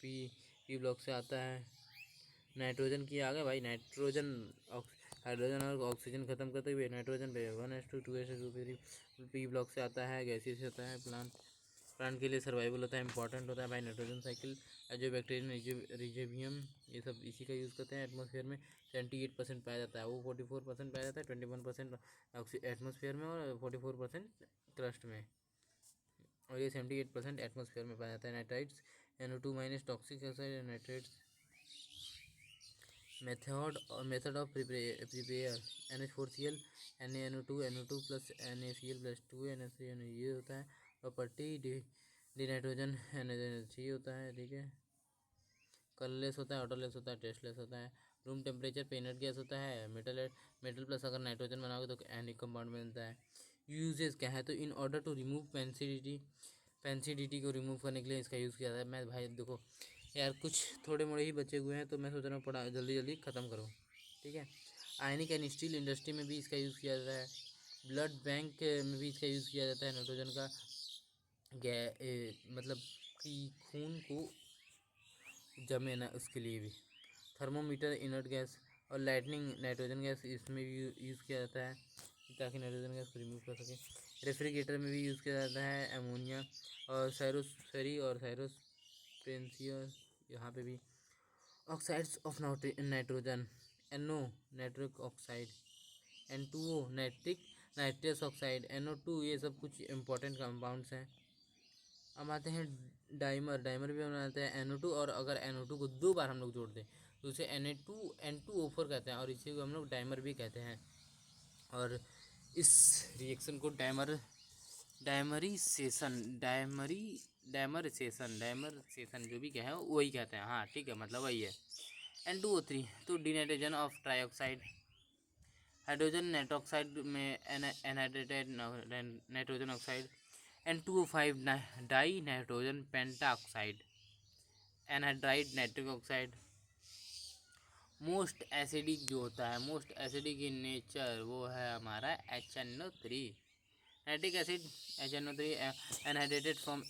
पी ब्लॉक से आता है। नाइट्रोजन की आ गए भाई, नाइट्रोजन हाइड्रोजन और ऑक्सीजन खत्म करते हुए नाइट्रोजन पे 1:2:2p3 पी ब्लॉक से आता है, गैसीय से आता है। प्लांट के लिए सर्वाइवल होता है, इंपॉर्टेंट होता है भाई नाइट्रोजन साइकिल। जो बैक्टीरियम रिजेबियम ये सब इसी का यूज़ करते हैं। एटमॉस्फेयर में 78% पाया जाता है, वो 44% पाया जाता है, 21% एटमॉस्फेयर में और 44% क्रस्ट में, और ये 78% एटमॉस्फेयर में पाया जाता है। Nitrites NO2 minus toxic acid nitrates. Method of prepare NH4Cl NaNO2 plus NaCl+2 NH3 ये होता है। प्रॉपर्टी डी नाइट्रोजन NH3 होता है, ठीक है। कलरलेस होता है, ऑडरलेस होता है, टेस्टलेस होता है। रूम टेम्परेचर पे इनर्ट गैस होता है। मेटल प्लस अगर नाइट्रोजन बनाओगे तो एनिक कंपाउंड बनता है। यूजेस क्या है, तो इन ऑर्डर टू रिमूव पेंसिडिटी को रिमूव करने के लिए इसका यूज़ किया जाता है। मैं भाई देखो यार कुछ थोड़े मोड़े ही बचे हुए हैं तो मैं सोच रहा हूँ पढ़ा जल्दी ख़त्म करो, ठीक है। आयनिक एंड स्टील इंडस्ट्री में भी इसका यूज़ किया जाता है। ब्लड बैंक में भी इसका यूज़ किया जाता है नाइट्रोजन का। मतलब कि खून को जमे ना उसके लिए भी। थर्मोमीटर इनर्ट गैस और लाइटनिंग नाइट्रोजन गैस इसमें भी यूज़ किया जाता है ताकि नाइट्रोजन गैस को रिमूव कर सके। रेफ्रिजरेटर में भी यूज़ किया जाता है अमोनिया और साइरोसफेरी और साइरोसपेंसियर। यहाँ पे भी oxides of nitrogen NO nitric oxide, N2O nitrous oxide, NO2 ये सब कुछ इंपॉर्टेंट कंपाउंड्स हैं। अब आते हैं डाइमर भी बनाते हैं NO2, और अगर NO2 को 2 बार हम लोग जोड़ दें तो उसे N2O4 कहते हैं, और इसी को हम लोग डाइमर भी कहते हैं। और इस रिएक्शन को डायमरिसेशन जो भी क्या है वही कहते हैं, हाँ ठीक है, मतलब वही है। N2O3 तो dinitrogen of trioxide. Hydrogen nitroxide में anhydrated nitrogen oxide. N2O5 di nitrogen pentaoxide, anhydride nitric oxide. Most acidic जो होता है, मोस्ट एसिडिक इन नेचर, वो है हमारा HNO3 nitric acid. HNO3 anhydrated from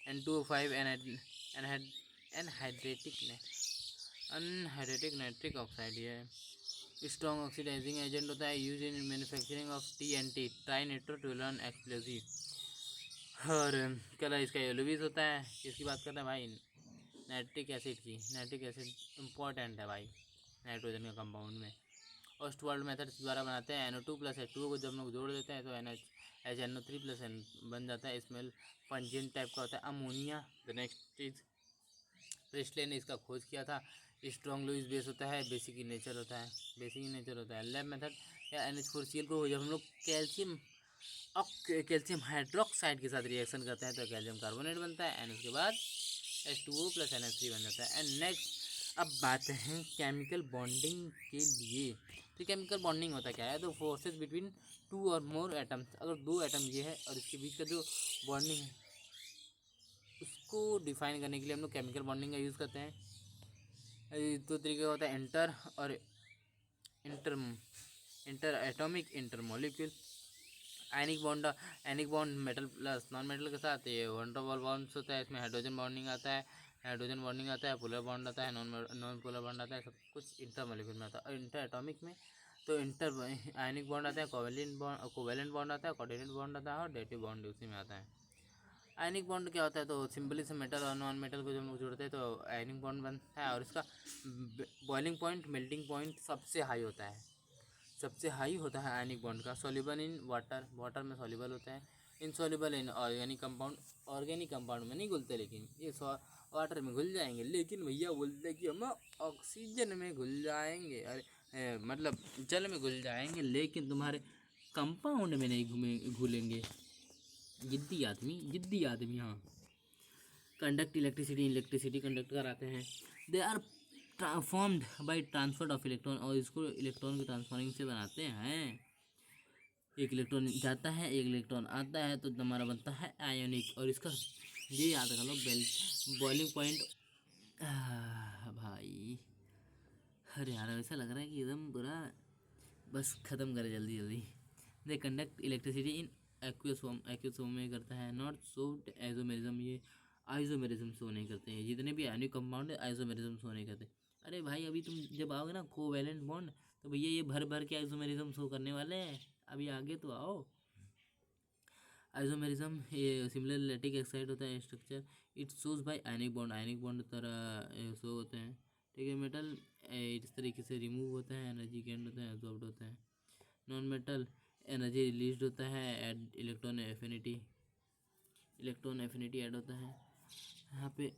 N2O5 anhydride nitric oxide. ये strong oxidising agent होता है, use in manufacturing of TNT tri nitrotoluene explosive. और कलर इसका येलोविश होता है। किसकी बात करते हैं भाई, नाइट्रिक एसिड की। नाइट्रिक एसिड इम्पॉर्टेंट है भाई नाइट्रोजन के कंपाउंड में। ऑस्टवाल्ड मेथड द्वारा बनाते हैं। NO2 प्लस H2O को जब लोग जोड़ देते हैं तो HNO3 प्लस N बन जाता है। स्मेल पंजेंट टाइप का होता है। Ammonia the next is Presley ने इसका खोज किया था। स्ट्रॉन्ग लुइस बेस होता है, बेसिक इन नेचर होता है। लैब मेथड या NH4Cl को जब हम लोग कैल्शियम हाइड्रोक्साइड के साथ रिएक्शन करते हैं तो कैल्शियम कार्बोनेट बनता है, एंड उसके बाद H2O प्लस NH3 बन जाता है। एंड नेक्स्ट अब बात है केमिकल बॉन्डिंग के लिए। तो केमिकल बॉन्डिंग होता क्या है, तो फोर्सेस बिटवीन 2 और मोर एटम्स। अगर 2 एटम ये है और इसके बीच का जो बॉन्डिंग है उसको डिफाइन करने के लिए हम लोग केमिकल बॉन्डिंग का यूज़ करते हैं। दो तरीके का होता है, इंटर और inter atomic, inter molecule. Ionic bond metal plus non metal के साथ। ये वंडरवॉल बॉन्ड्स होता है, इसमें हाइड्रोजन बॉन्डिंग आता है, पोलर बॉन्ड आता है, नॉन पोलर बॉन्ड आता है, सब कुछ इंटर मॉलिक्यूल में आता है। और इंटर एटॉमिक में तो इंटर आयनिक बॉन्ड आता है, कोवेलेंट बॉन्ड आता है, कोऑर्डिनेट बॉन्ड आता है और डेटिव बॉन्ड उसी में आता है। आयनिक बॉन्ड क्या होता है, तो सिंपली से मेटल और नॉन मेटल को जब हम लोग जोड़ते हैं तो आयनिक बॉन्ड बनता है, और इसका बॉइलिंग पॉइंट, मेल्टिंग पॉइंट सबसे हाई होता है, सबसे हाई होता है आयनिक बॉन्ड का। सॉल्युबल इन वाटर, वाटर में सॉल्युबल होता है। Insoluble in organic compound, organic compound में नहीं घुलते, लेकिन ये वाटर में घुल जाएंगे, लेकिन भैया बोलते हैं कि हम ऑक्सीजन में घुल जाएंगे, अरे मतलब जल में घुल जाएंगे, लेकिन तुम्हारे कंपाउंड में नहीं घुलेंगे। जिद्दी आदमी, जिद्दी आदमी, हाँ। कंडक्ट इलेक्ट्रिसिटी, इलेक्ट्रिसिटी कंडक्ट कराते हैं। They are transformed by transfer of electron, और इसको इलेक्ट्रॉन की ट्रांसफरिंग से बनाते हैं। एक इलेक्ट्रॉन जाता है, एक इलेक्ट्रॉन आता है, तो हमारा बनता है आयोनिक। और इसका ये याद कर लो, बॉइलिंग पॉइंट। भाई अरे यार ऐसा लग रहा है कि एकदम पूरा बस ख़त्म करे जल्दी जल्दी। They conduct electricity in aqueous form, aqueous form में करता है। नॉट सोव्ड आइसोमेरिज्म, ये आइसोमेरिज्म शो नहीं करते हैं, जितने भी आयनिक कंपाउंड है आइसोमेरिज्म शो नहीं करते। अरे भाई अभी तुम जब आओगे ना कोवैलेंट बॉन्ड, तो भैया ये भर भर के आइसोमेरिज्म शो करने वाले हैं, अभी आगे तो आओ। आइसोमेरिज्म ये सिमिलर लैटिक एक्साइड होता है structure, it shows by ionic bond, ionic bond तरह शो होते हैं। ठीक है, मेटल इस तरीके से रिमूव होता है, एनर्जी गेंड होता है, एब्जॉर्ब होता है। नॉन मेटल एनर्जी रिलीज होता है, add electron affinity, electron affinity add होता है। यहाँ पे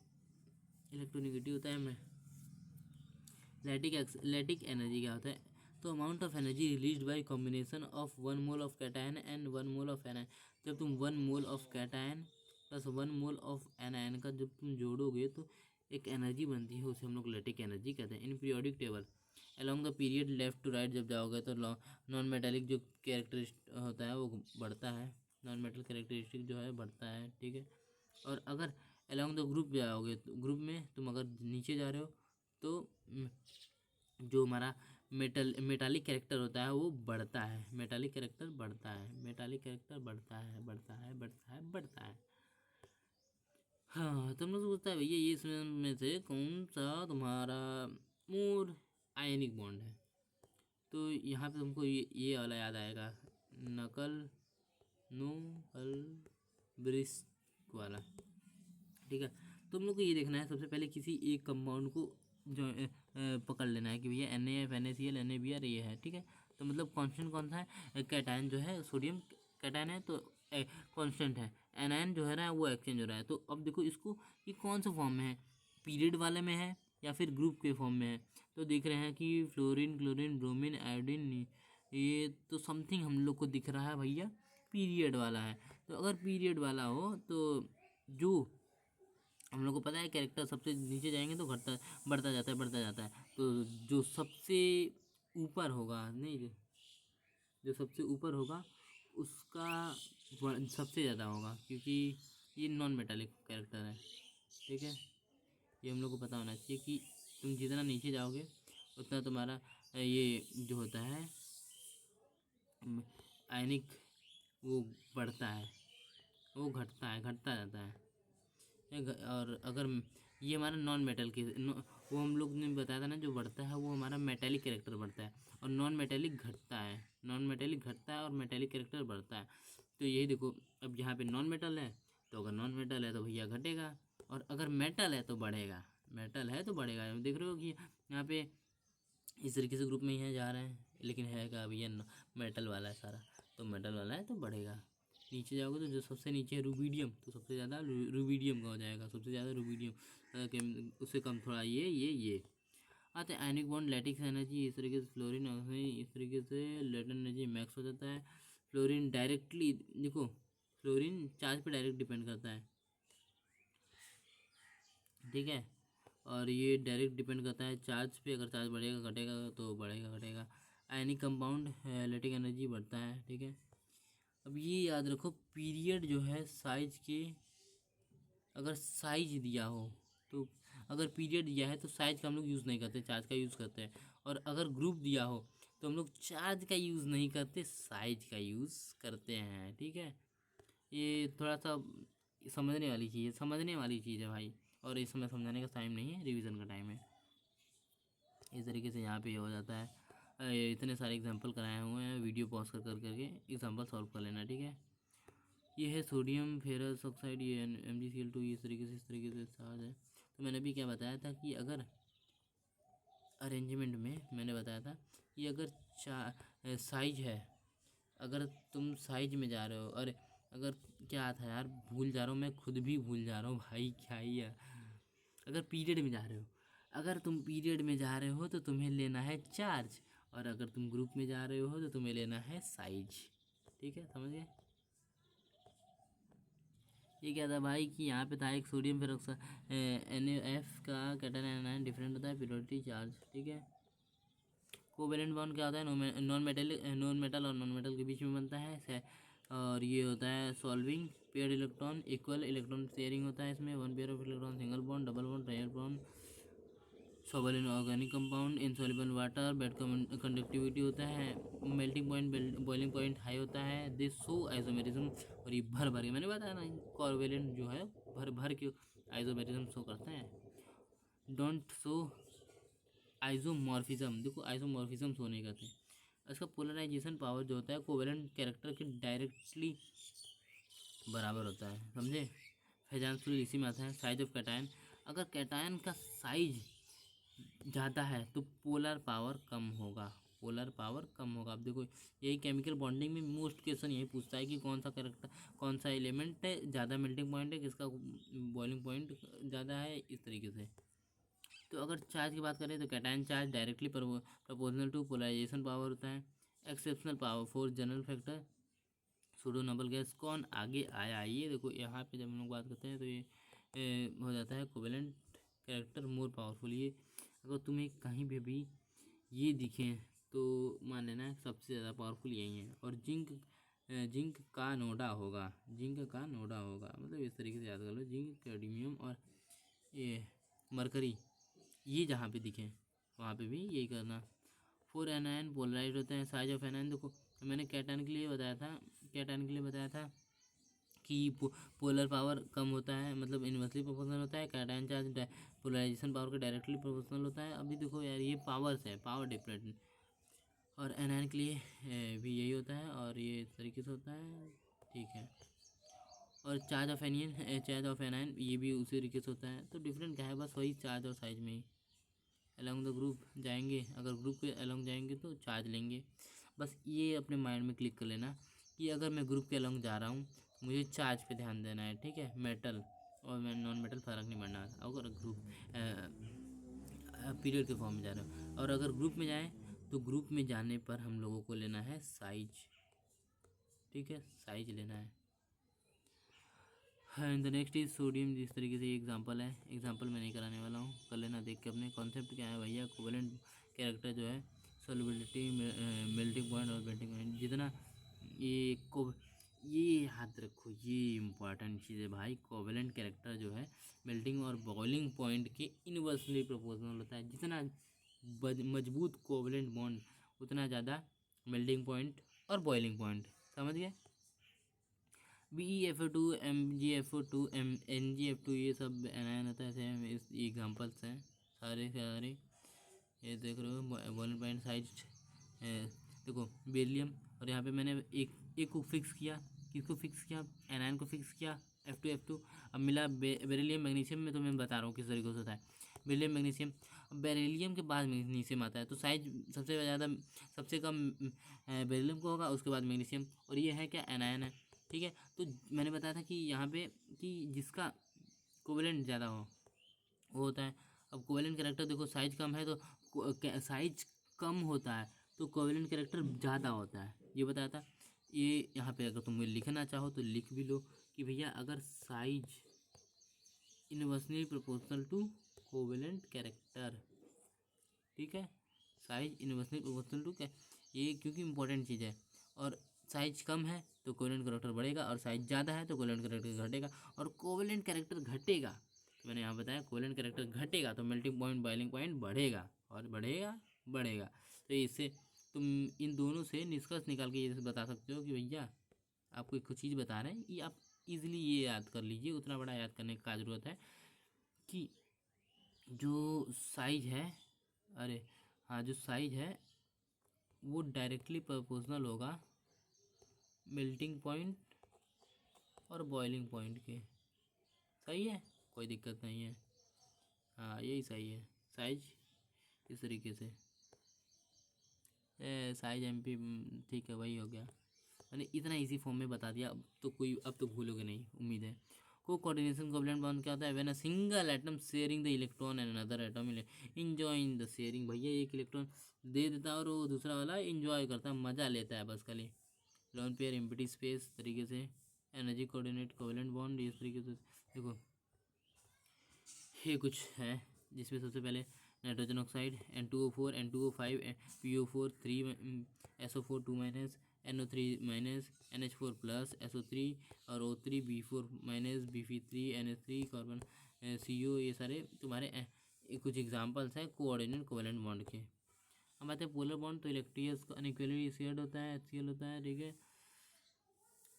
इलेक्ट्रोनिगेटिव होता है में। लैटिक एनर्जी क्या होता है, तो amount of energy release by combination of 1 mole of cation and 1 mole of anion. जब तुम 1 mole of cation plus 1 mole of anion का जब तुम जोड़ोगे तो एक एनर्जी बनती है, उसे हम लोग लैटिक एनर्जी कहते हैं। In periodic table along the period left to right जब जाओगे तो नॉन मेटालिक जो कैरेक्टरिस्टिक होता है वो बढ़ता है, नॉन मेटल कैरेक्टरिस्टिक जो है बढ़ता है। ठीक है, और अगर अलॉन्ग द ग्रुप जाओगे तो ग्रुप में तुम अगर नीचे जा रहे हो तो जो हमारा मेटालिक कैरेक्टर होता है वो बढ़ता है, मेटालिक कैरेक्टर बढ़ता है, मेटालिक कैरेक्टर बढ़ता है, बढ़ता है, बढ़ता है, बढ़ता है। हाँ, तुम लोग सोचता है भैया ये इसमें में से कौन सा तुम्हारा मोर आयनिक बॉन्ड है, तो यहाँ पे तुमको ये वाला याद आएगा, नकल नो हल ब्रिस्क वाला। ठीक है, तुम लोग को ये देखना है सबसे पहले किसी एक कंपाउंड को जो पकड़ लेना है कि भैया NaF NaCl NaBr ये है। ठीक है, तो मतलब कांस्टेंट कौन सा है, कैटायन जो है, सोडियम कैटायन है तो कांस्टेंट है, एनायन जो है ना वो एक्सचेंज हो रहा है। तो अब देखो इसको ये कौन सा फॉर्म में है, पीरियड वाले में है या फिर ग्रुप के फॉर्म में है। तो देख रहे हैं कि फ्लोरीन, क्लोरीन, ब्रोमीन, आयोडीन, ये तो समथिंग हम लोग को दिख रहा है भैया पीरियड वाला है। तो अगर पीरियड वाला हो तो जो हम लोग को पता है कैरेक्टर सबसे नीचे जाएंगे तो घटता बढ़ता जाता है, बढ़ता जाता है। तो जो सबसे ऊपर होगा, नहीं जो सबसे ऊपर होगा उसका सबसे ज़्यादा होगा, क्योंकि ये नॉन मेटालिक कैरेक्टर है। ठीक है, ये हम लोग को पता होना चाहिए कि तुम जितना नीचे जाओगे उतना तुम्हारा ये जो होता है आयनिक वो बढ़ता है, वो घटता है, घटता जाता है। और अगर ये हमारा नॉन मेटल के वो हम लोग ने बताया था ना, जो बढ़ता है वो हमारा मेटेलिक कैरेक्टर बढ़ता है और नॉन मेटेलिक घटता है, नॉन मेटेलिक घटता है और मेटेलिक कैरेक्टर बढ़ता है। तो यही देखो, अब यहाँ पे नॉन मेटल है तो अगर नॉन मेटल है तो भैया घटेगा, और अगर मेटल है तो बढ़ेगा, मेटल है तो बढ़ेगा। देख रहे हो कि यहाँ पे इस तरीके से ग्रुप में ही जा रहे हैं, लेकिन है क्या भैया मेटल वाला है सारा, तो मेटल वाला है तो बढ़ेगा। नीचे जाओगे तो जो सबसे नीचे है रूबीडियम, तो सबसे ज़्यादा रूबीडियम का हो जाएगा, सबसे ज़्यादा रूबीडियम, उससे कम थोड़ा ये आते हैं आयनिक बॉन्ड, लैटिक्स एनर्जी, इस तरीके से फ्लोरीन, इस तरीके से लेटेंट एनर्जी मैक्स हो जाता है। फ्लोरीन डायरेक्टली देखो, फ्लोरीन चार्ज पे डायरेक्ट डिपेंड करता है। ठीक है, और ये डायरेक्ट डिपेंड करता है चार्ज पे, अगर चार्ज बढ़ेगा घटेगा तो बढ़ेगा घटेगा। आयनिक कंपाउंड लैटिक एनर्जी बढ़ता है। ठीक है, अब ये याद रखो पीरियड जो है साइज के, अगर साइज दिया हो तो, अगर पीरियड दिया है तो साइज का हम लोग यूज़ नहीं करते, चार्ज का यूज़ करते हैं। और अगर ग्रुप दिया हो तो हम लोग चार्ज का यूज़ नहीं करते, साइज का यूज़ करते हैं। ठीक है, ये थोड़ा सा समझने वाली चीज़ है, समझने वाली चीज़ है भाई, और इस समय समझाने का टाइम नहीं है, रिवीजन का टाइम है। इस तरीके से यहाँ पे हो जाता है। इतने सारे एग्जांपल कराए हुए हैं, वीडियो पॉज कर करके एग्जांपल सॉल्व कर लेना, ठीक है। ये है सोडियम फेरस ऑक्साइड, ये MgCl2, इस तरीके से चार्ज है। तो मैंने भी क्या बताया था कि अगर अरेंजमेंट में मैंने बताया था कि अगर साइज है, अगर तुम साइज में जा रहे हो, और अगर क्या था यार, भूल जा रहा हूँ मैं, खुद भी भूल जा रहा हूँ भाई, क्या ही है। अगर पीरियड में जा रहे हो, अगर तुम पीरियड में जा रहे हो तो तुम्हें लेना है चार्ज, और अगर तुम ग्रुप में जा रहे हो तो तुम्हें लेना है साइज, ठीक है, समझ गए। ये क्या था भाई कि यहाँ पे था एक सोडियम पेरोक्साइड NaF का कैटन एनायन डिफरेंट होता है प्योरिटी चार्ज, ठीक है। कोवेलेंट बॉन्ड क्या होता है, नॉन मेटल और नॉन मेटल के बीच में बनता है, और ये होता है solving pair electron, equal electron sharing होता है इसमें, one pair of electron, single bond, double bond, trial bond, सोबल in organic compound, insoluble water, bed conductivity होता है, melting point boiling point high होता है, दिस शो आइसोमेरिज्म, और ये भर भर के मैंने बताया ना, कोवेलेंट जो है भर भर के आइसोमेरिज्म शो करते हैं, डोंट शो आइसोमॉर्फिज्म, देखो आइसोमॉर्फिज्म शो नहीं करते। इसका पोलराइजेशन पावर जो होता है कोवेलेंट कैरेक्टर के डायरेक्टली बराबर होता है, समझे। फैजान इसी में आता है। साइज ऑफ कैटायन, अगर कैटायन का साइज ज़्यादा है तो पोलर पावर कम होगा, पोलर पावर कम होगा। अब देखो यही केमिकल बॉन्डिंग में मोस्ट क्वेश्चन यही पूछता है कि कौन सा करेक्टर, कौन सा एलिमेंट है ज़्यादा मेल्टिंग पॉइंट है, किसका बॉइलिंग पॉइंट ज़्यादा है, इस तरीके से। तो अगर चार्ज की बात करें तो cation charge directly proportional to polarization power होता है। Exceptional power for general factor, pseudo noble gas कौन आगे आया, ये देखो यहाँ पे जब हम लोग बात करते हैं तो ये हो जाता है कोवेलेंट कैरेक्टर मोर पावरफुल। ये अगर तुम्हें कहीं पे भी ये दिखे तो मान लेना सबसे ज़्यादा पावरफुल यही है। और जिंक का नोडा होगा, जिंक का नोडा होगा, मतलब इस तरीके से याद कर लो, जिंक, कैडमियम और ये मरकरी, ये जहाँ पे दिखे वहाँ पे भी यही करना। 4 एनायन पोलराइज होते हैं। साइज ऑफ एनायन देखो मैंने कैटायन के लिए बताया था, कैटायन के लिए बताया था कि पोलर पावर कम होता है, मतलब इन्वर्सली प्रोपोर्शनल होता है। कैटायन चार्ज पोलराइजेशन पावर के डायरेक्टली प्रोपोर्शनल होता है। अभी देखो यार ये पावर्स है, पावर डिफरेंट। और एनायन के लिए भी यही होता है, और ये इस तरीके से होता है, ठीक है। और चार्ज ऑफ एनायन ये भी उसी तरीके से होता है। तो डिफरेंट क्या है, बस वही चार्ज और साइज में ही। अलॉन्ग द ग्रुप जाएंगे, अगर ग्रुप के अलॉन्ग जाएंगे तो चार्ज लेंगे। बस ये अपने माइंड में क्लिक कर लेना कि अगर मैं ग्रुप के अलॉन्ग जा रहा हूँ मुझे चार्ज पे ध्यान देना है, ठीक है। मेटल और मैं नॉन मेटल फ़र्क नहीं पड़ना अगर ग्रुप पीरियड के फॉर्म में जा रहे हो। और अगर ग्रुप में जाएँ तो ग्रुप में जाने पर हम लोगों को लेना है साइज, ठीक है, साइज लेना है। द नेक्स्ट इज सोडियम, जिस तरीके से एग्जांपल है, एग्जांपल मैं नहीं कराने वाला हूँ, कर लेना देख के। अपने कॉन्सेप्ट क्या है भैया, कोवेलेंट कैरेक्टर जो है सॉल्युबिलिटी, मेल्टिंग पॉइंट और बेंडिंग पॉइंट, जितना ये को ये याद रखो, ये इंपॉर्टेंट चीज़ है भाई। कोवेलेंट कैरेक्टर जो है मेल्टिंग और बॉइलिंग पॉइंट के इनवर्सली प्रोपोर्शनल होता है। जितना मजबूत कोवेलेंट बॉन्ड उतना ज़्यादा मेल्टिंग पॉइंट और बॉइलिंग पॉइंट, समझ गए। BeFO2, MgFO2, NgF2, ये सब एनायन होता है, सेम इस एग्जाम्पल्स हैं सारे के सारे। ये देख रहे हो बॉइलिंग पॉइंट साइज, देखो बेरिलियम, और यहाँ पे मैंने एक को फिक्स किया, किसको फिक्स किया, एनायन को फिक्स किया, F2 अब मिला बेरिलियम मैग्नीशियम में, तो मैं बता रहा हूँ किस तरीके से होता है। बेरिलियम मैग्नीशियम, बेरिलियम के बाद मैग्नीशियम आता है, तो साइज सबसे ज़्यादा सबसे कम बेरिलियम को होगा, उसके बाद मैग्नीशियम, और ये है क्या, एनायन है, ठीक है। तो मैंने बताया था कि यहाँ पे कि जिसका कोवेलेंट ज़्यादा हो वो होता है। अब कोवेलेंट कैरेक्टर देखो साइज कम है तो साइज कम होता है तो कोवेलेंट कैरेक्टर ज़्यादा होता है, ये बताया था। ये यहाँ पे अगर तुम लिखना चाहो तो लिख भी लो कि भैया अगर size inversely proportional to covalent character, ठीक है, साइज इनवर्सली प्रोपोर्शनल टू क्या, ये क्योंकि इंपॉर्टेंट चीज़ है। और साइज कम है तो कोवेलेंट कैरेक्टर बढ़ेगा, और साइज ज़्यादा है तो कोवेलेंट कैरेक्टर घटेगा। और कोवेलेंट कैरेक्टर घटेगा तो मैंने यहाँ बताया कोवेलेंट कैरेक्टर घटेगा तो मेल्टिंग पॉइंट बॉइलिंग पॉइंट बढ़ेगा, और बढ़ेगा। तो इससे तुम इन दोनों से निष्कर्ष निकाल के ये बता सकते हो कि भैया आपको कुछ चीज़ बता रहे हैं, ये आप इजीली ये याद कर लीजिए, उतना बड़ा याद करने का ज़रूरत है कि जो साइज है, अरे हाँ, जो साइज है वो डायरेक्टली प्रोपोर्शनल होगा मेल्टिंग पॉइंट और बॉइलिंग पॉइंट के। सही है, कोई दिक्कत नहीं है। हाँ यही सही है। साइज इस तरीके से साइज MP, ठीक है वही हो गया। मैंने इतना इजी फॉर्म में बता दिया, अब तो भूलोगे नहीं, उम्मीद है। को कोऑर्डिनेशन कोवलेंट बॉन्ड क्या होता है? When a single atom sharing the electron and another atom enjoying the sharing. भैया एक इलेक्ट्रॉन दे देता है और वो दूसरा वाला एंजॉय करता है, मज़ा लेता है बस खाली। लोन पेयर एम्प्टी स्पेस तरीके से। एनर्जी कोऑर्डिनेट कोवलेंट बॉन्ड इस तरीके से। देखो ये कुछ है जिसमें सबसे पहले nitrogen oxide N2O4 N2O5 PO4 3 SO4 2 minus NO3 minus NH4 plus SO3 और O3 B4 minus Bf3 NH3 carbon CO। ये सारे तुम्हारे कुछ एग्जांपल्स हैं कोऑर्डिनेट कोवलेंट बॉन्ड के। अब आते हैं पोलर बॉन्ड। तो इलेक्ट्रियस का अनइक्वली शेयर्ड होता है, HCl होता है, ठीक है।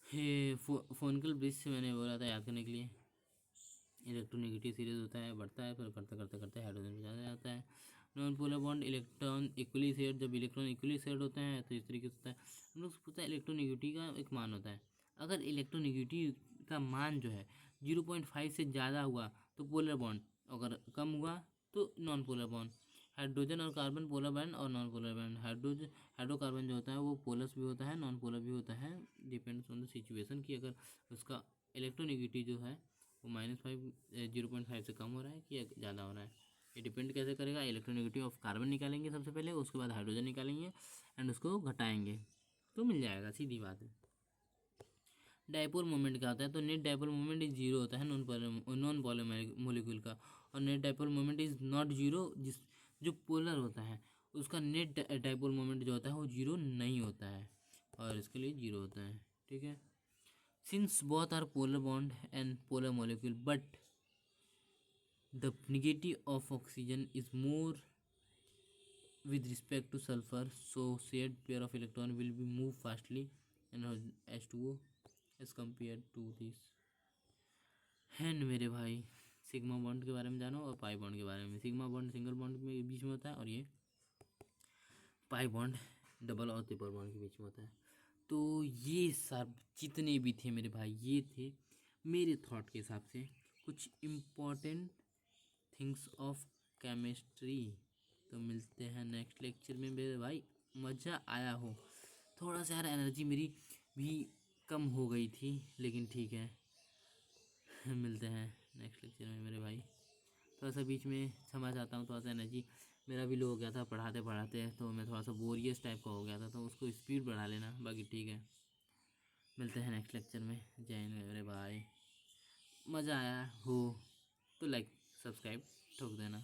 ये फोनिकल ब्रिज से मैंने बोला था याद करने के लिए। इलेक्ट्रोनेगेटिव सीरीज होता है, बढ़ता है, फिर करते करते करते हाइड्रोजन पे चला जाता है। Non polar bond electron equally shared. जब इलेक्ट्रॉन इक्वली शेयर्ड होते हैं तो इस तरीके से होता है। हम लोग पूछता है इलेक्ट्रोनेगेटिव का एक मान होता है। अगर इलेक्ट्रोनेगेटिव का मान जो है 0.5 से ज़्यादा हुआ तो पोलर बॉन्ड, अगर कम हुआ तो नॉन पोलर बॉन्ड। हाइड्रोजन और कार्बन पोलर बॉन्ड और नॉन पोलर बॉन्ड। हाइड्रोकार्बन जो होता है वो पोलस भी होता है, नॉन पोलर भी होता है, डिपेंड्स ऑन द सिचुएशन कि अगर उसका इलेक्ट्रोनेगेटिव जो है वो -5 0.5 से कम हो रहा है कि ज़्यादा हो रहा है। ये डिपेंड कैसे करेगा? इलेक्ट्रोनेगेटिव ऑफ कार्बन निकालेंगे सबसे पहले, उसके बाद हाइड्रोजन निकालेंगे एंड उसको घटाएंगे तो मिल जाएगा, सीधी बात है। डायपोल मोमेंट क्या होता है? तो net dipole moment is zero होता है नॉन पोलर मोलिक्यूल का। और net dipole moment is not zero, जो पोलर होता है उसका नेट डायपोल मोमेंट जो होता है वो जीरो नहीं होता है, और इसके लिए जीरो होता है, ठीक है। Since both are polar bond and polar molecule, but the negative of oxygen is more with respect to sulfur, so shared pair of electron will be move fastly in H2O as compared to this। Hand मेरे भाई, sigma bond के बारे में जानो और pi bond के बारे में। सिग्मा बॉन्ड सिंगल बॉन्ड में बीच में होता है और ये पाई बॉन्ड डबल और ट्रिपल बॉन्ड के बीच में होता है। तो ये सब जितने भी थे मेरे भाई, ये थे मेरे थॉट के हिसाब से कुछ इम्पॉर्टेंट थिंग्स ऑफ केमिस्ट्री। तो मिलते हैं नेक्स्ट लेक्चर में मेरे भाई। मज़ा आया हो? थोड़ा सा यार एनर्जी मेरी भी कम हो गई थी, लेकिन ठीक है। मिलते हैं नेक्स्ट लेक्चर में मेरे भाई। थोड़ा सा बीच में क्षमा चाहता हूँ, थोड़ा सा एनर्जी मेरा भी लो हो गया था पढ़ाते पढ़ाते, तो मैं थोड़ा सा बोरियस टाइप का हो गया था, तो उसको स्पीड बढ़ा लेना, बाकी ठीक है। मिलते हैं नेक्स्ट लेक्चर में। जय हिंद मेरे भाई। मज़ा आया हो तो लाइक सब्सक्राइब ठोक देना।